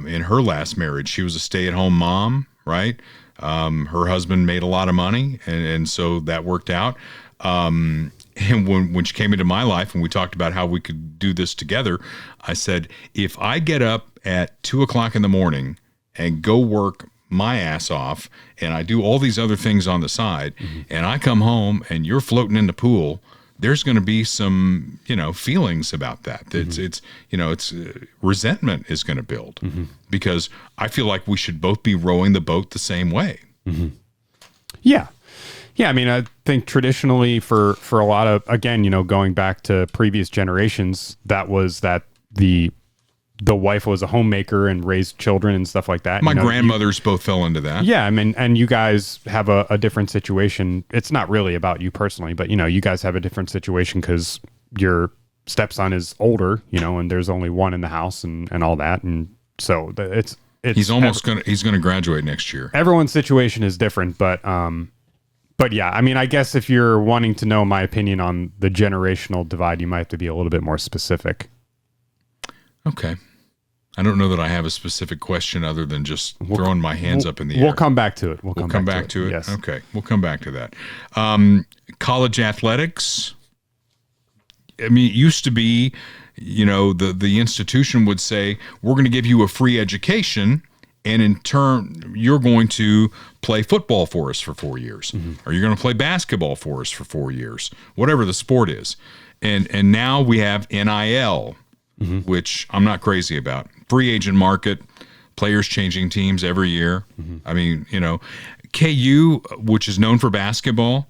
in her last marriage, she was a stay-at-home mom, right? Her husband made a lot of money, and so that worked out. And when she came into my life and we talked about how we could do this together, I said, if I get up at 2:00 in the morning and go work my ass off, and I do all these other things on the side, and I come home and you're floating in the pool, there's going to be some, you know, feelings about that. It's you know, it's resentment is going to build because I feel like we should both be rowing the boat the same way. Yeah. Yeah. I mean, I think traditionally for a lot of, again, you know, going back to previous generations, that was that the wife was a homemaker and raised children and stuff like that. My you know, grandmothers both fell into that. Yeah, I mean, and you guys have a different situation. It's not really about you personally, but, you know, you guys have a different situation because your stepson is older, you know, and there's only one in the house and all that. And so it's he's gonna graduate next year. Everyone's situation is different, but yeah, I mean, I guess if you're wanting to know my opinion on the generational divide, you might have to be a little bit more specific. Okay. I don't know that I have a specific question other than just throwing my hands up in the air. We'll come back to it. We'll come back to it. Yes. Okay. We'll come back to that. College athletics. I mean, it used to be, you know, the institution would say, we're going to give you a free education, and in turn, you're going to play football for us for 4 years, or you're going to play basketball for us for 4 years, whatever the sport is. And now we have NIL, which I'm not crazy about. Free agent market, players changing teams every year. I mean, you know, KU, which is known for basketball,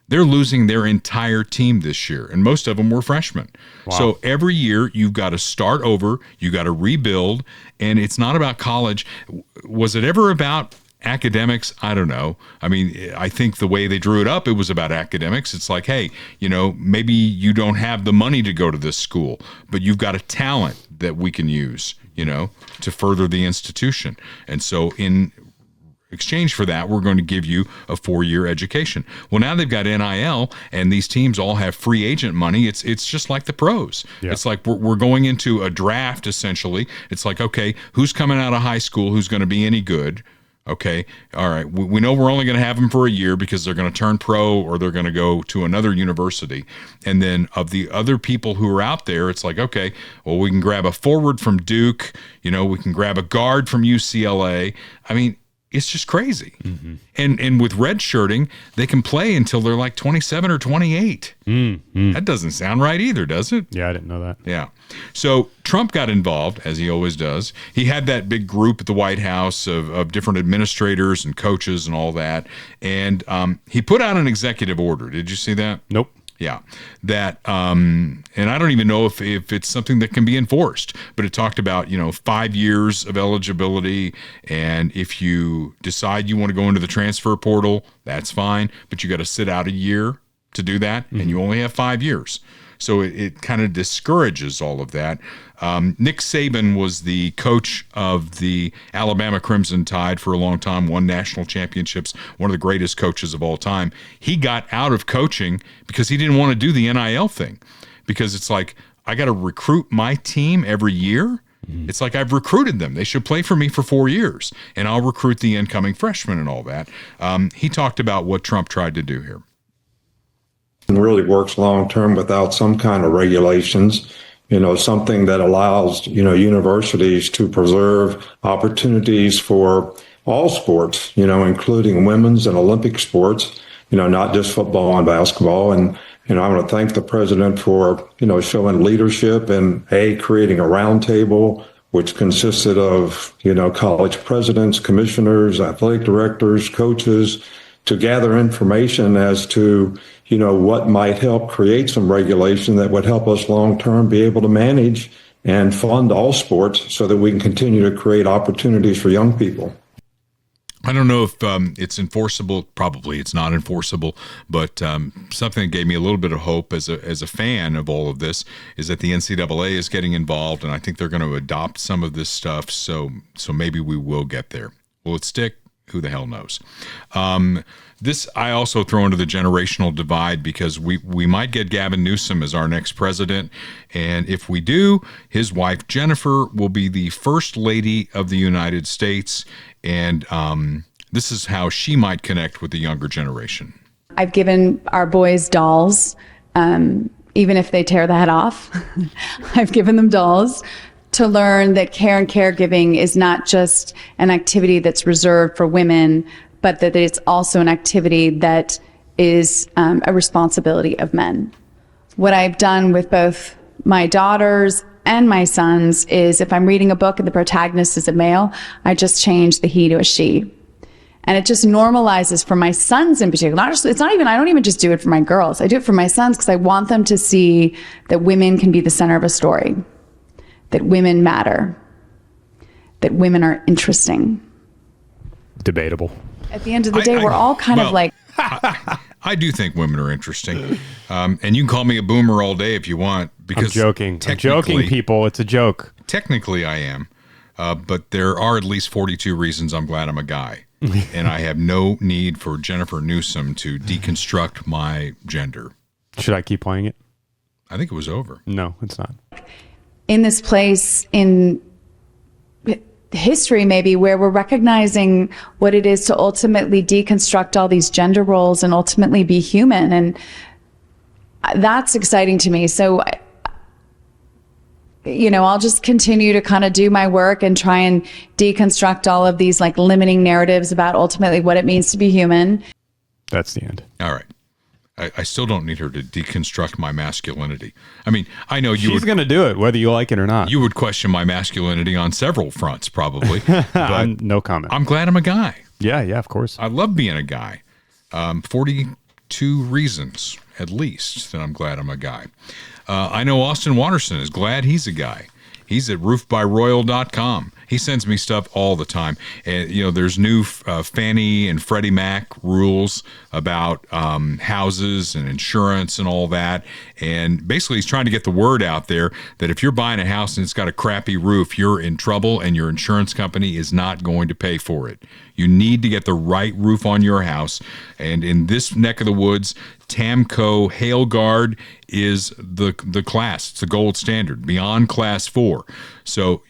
they're losing their entire team this year, and most of them were freshmen. Wow. So every year you've got to start over, you got to rebuild, and it's not about college. Was it ever about academics? I don't know. I mean, I think the way they drew it up, it was about academics. It's like, hey, you know, maybe you don't have the money to go to this school, but you've got a talent that we can use, you know, to further the institution. And so in exchange for that, we're going to give you a 4-year education. Well, now they've got NIL, and these teams all have free agent money. It's just like the pros. Yeah. It's like we're going into a draft, essentially. It's like, okay, who's coming out of high school who's going to be any good? Okay, all right, we know we're only going to have them for a year because they're going to turn pro or they're going to go to another university. And then of the other people who are out there, it's like, okay, well, we can grab a forward from Duke, you know, we can grab a guard from UCLA. I mean, It's just crazy. And with red shirting, they can play until they're like 27 or 28. That doesn't sound right either, does it? Yeah, I didn't know that. Yeah. So Trump got involved, as he always does. He had that big group at the White House of different administrators and coaches and all that. And he put out an executive order. Did you see that? Nope. Yeah, that, and I don't even know if it's something that can be enforced, but it talked about, 5 years of eligibility. And if you decide you want to go into the transfer portal, that's fine, but you got to sit out a year to do that. And you only have 5 years. So it kind of discourages all of that. Nick Saban was the coach of the Alabama Crimson Tide for a long time, won national championships, one of the greatest coaches of all time. He got out of coaching because he didn't want to do the NIL thing, because it's like, I got to recruit my team every year. It's like, I've recruited them. They should play for me for 4 years, and I'll recruit the incoming freshmen and all that. He talked about what Trump tried to do here. Really works long term without some kind of regulations, something that allows, universities to preserve opportunities for all sports, including women's and Olympic sports, not just football and basketball. And, I want to thank the president for, showing leadership and creating a roundtable, which consisted of, college presidents, commissioners, athletic directors, coaches, to gather information as to, what might help create some regulation that would help us long-term be able to manage and fund all sports so that we can continue to create opportunities for young people. I don't know if it's enforceable. Probably it's not enforceable, but something that gave me a little bit of hope as a fan of all of this is that the NCAA is getting involved, and I think they're going to adopt some of this stuff. So maybe we will get there. Will it stick? Who the hell knows? This I also throw into the generational divide, because we might get Gavin Newsom as our next president. And if we do, his wife, Jennifer, will be the first lady of the United States. And this is how she might connect with the younger generation. I've given our boys dolls, even if they tear the head off. I've given them dolls to learn that care and caregiving is not just an activity that's reserved for women, but that it's also an activity that is a responsibility of men. What I've done with both my daughters and my sons is, if I'm reading a book and the protagonist is a male, I just change the he to a she. And it just normalizes for my sons in particular. I don't even just do it for my girls. I do it for my sons because I want them to see that women can be the center of a story, that women matter, that women are interesting. Debatable. At the end of the day, we're all kind of like... I do think women are interesting. And you can call me a boomer all day if you want. Because I'm joking. I'm joking, people. It's a joke. Technically, I am. But there are at least 42 reasons I'm glad I'm a guy. And I have no need for Jennifer Newsom to deconstruct my gender. Should I keep playing it? I think it was over. No, it's not. In this place in history, maybe, where we're recognizing what it is to ultimately deconstruct all these gender roles and ultimately be human. And that's exciting to me. So, I'll just continue to kind of do my work and try and deconstruct all of these like limiting narratives about ultimately what it means to be human. That's the end. All right. I still don't need her to deconstruct my masculinity. I mean, I know She's going to do it, whether you like it or not. You would question my masculinity on several fronts, probably. But no comment. I'm glad I'm a guy. Yeah, of course. I love being a guy. 42 reasons, at least, that I'm glad I'm a guy. I know Austin Watterson is glad he's a guy. He's at roofbyroyal.com. He sends me stuff all the time. And, there's new Fannie and Freddie Mac rules about houses and insurance and all that. And basically, he's trying to get the word out there that if you're buying a house and it's got a crappy roof, you're in trouble and your insurance company is not going to pay for it. You need to get the right roof on your house. And in this neck of the woods, Tamco Hail Guard is the class. It's the gold standard, beyond class 4. So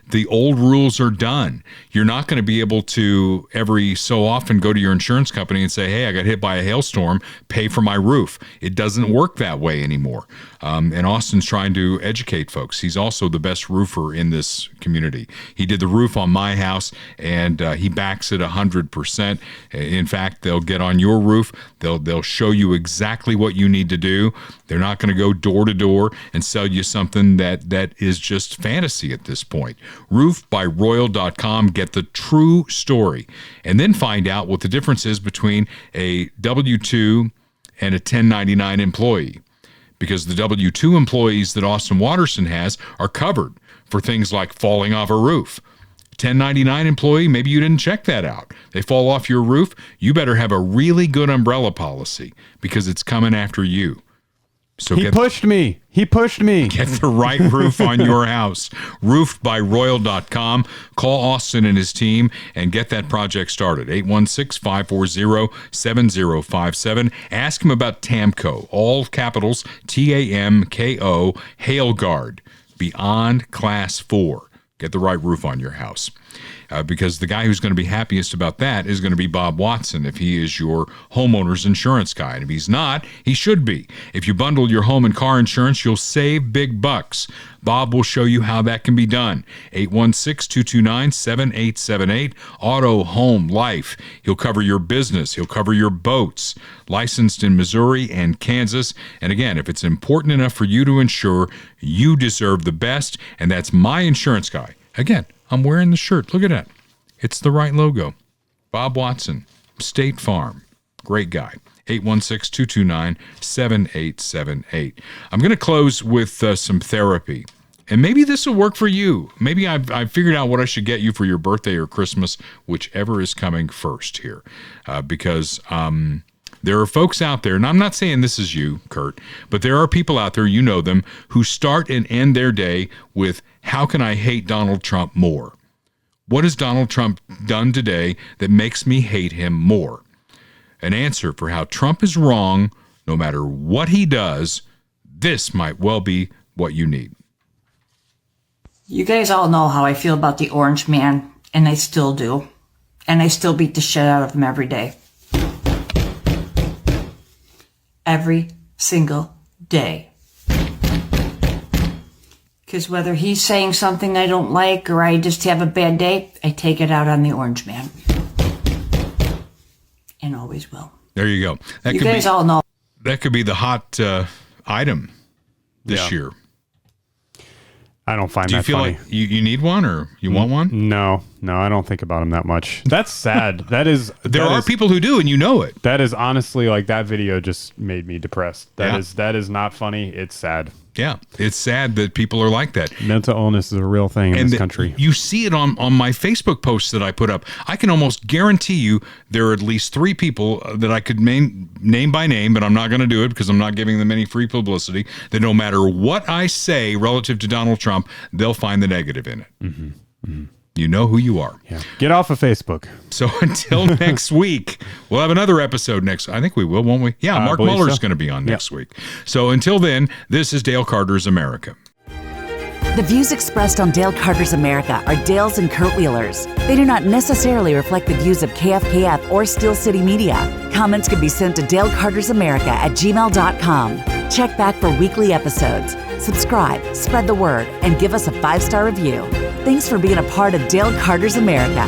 the old rules are done. You're not going to be able to every so often go to your insurance company and say, hey, I got hit by a hailstorm, pay for my roof. It doesn't work that way anymore. And Austin's trying to educate folks. He's also the best roofer in this community. He did the roof on my house, and he backs it 100%. In fact, they'll get on your roof. They'll show you exactly what you need to do. They're not going to go door to door and sell you something that is just fantasy at this point. Roofbyroyal.com. Get the true story, and then find out what the difference is between a W-2 and a 1099 employee. Because the W-2 employees that Austin Watterson has are covered for things like falling off a roof. 1099 employee, maybe you didn't check that out. They fall off your roof, you better have a really good umbrella policy because it's coming after you. So He pushed me. Get the right roof on your house. Roofbyroyal.com. Call Austin and his team and get that project started. 816-540-7057. Ask him about TAMCO. All capitals, TAMKO, Hail Guard. Beyond Class 4. Get the right roof on your house. Because the guy who's going to be happiest about that is going to be Bob Watson if he is your homeowner's insurance guy. And if he's not, he should be. If you bundle your home and car insurance, you'll save big bucks. Bob will show you how that can be done. 816-229-7878. Auto, home, life. He'll cover your business. He'll cover your boats. Licensed in Missouri and Kansas. And again, if it's important enough for you to insure, you deserve the best. And that's my insurance guy. Again, I'm wearing the shirt. Look at that. It's the right logo. Bob Watson, State Farm. Great guy. 816-229-7878. I'm going to close with some therapy. And maybe this will work for you. Maybe I've figured out what I should get you for your birthday or Christmas, whichever is coming first here. Because there are folks out there, and I'm not saying this is you, Kurt, but there are people out there, you know them, who start and end their day with, how can I hate Donald Trump more? What has Donald Trump done today that makes me hate him more? An answer for how Trump is wrong, no matter what he does, this might well be what you need. You guys all know how I feel about the Orange Man, and I still do. And I still beat the shit out of him every day. Every single day. Because whether he's saying something I don't like or I just have a bad day, I take it out on the Orange Man. And always will. There you go. You guys all know. That could be the hot item this year. I don't find that funny. Do you feel like you need one or you want one? No, I don't think about him that much. That's sad. There are people who do, and you know it. That is honestly, like, that video just made me depressed. That is not funny. It's sad. Yeah, it's sad that people are like that. Mental illness is a real thing in this country. You see it on my Facebook posts that I put up. I can almost guarantee you there are at least 3 people that I could name by name, but I'm not going to do it because I'm not giving them any free publicity, that no matter what I say relative to Donald Trump, they'll find the negative in it. Mm-hmm. Mm-hmm. You know who you are. Yeah. Get off of Facebook. So until next week, we'll have another episode next. I think we will, won't we? Yeah, Mark Mueller's going to be on next week. So until then, this is Dale Carter's America. The views expressed on Dale Carter's America are Dale's and Kurt Wheeler's. They do not necessarily reflect the views of KFKF or Steel City Media. Comments can be sent to DaleCartersAmerica@gmail.com. Check back for weekly episodes. Subscribe, spread the word, and give us a 5-star review. Thanks for being a part of Dale Carter's America.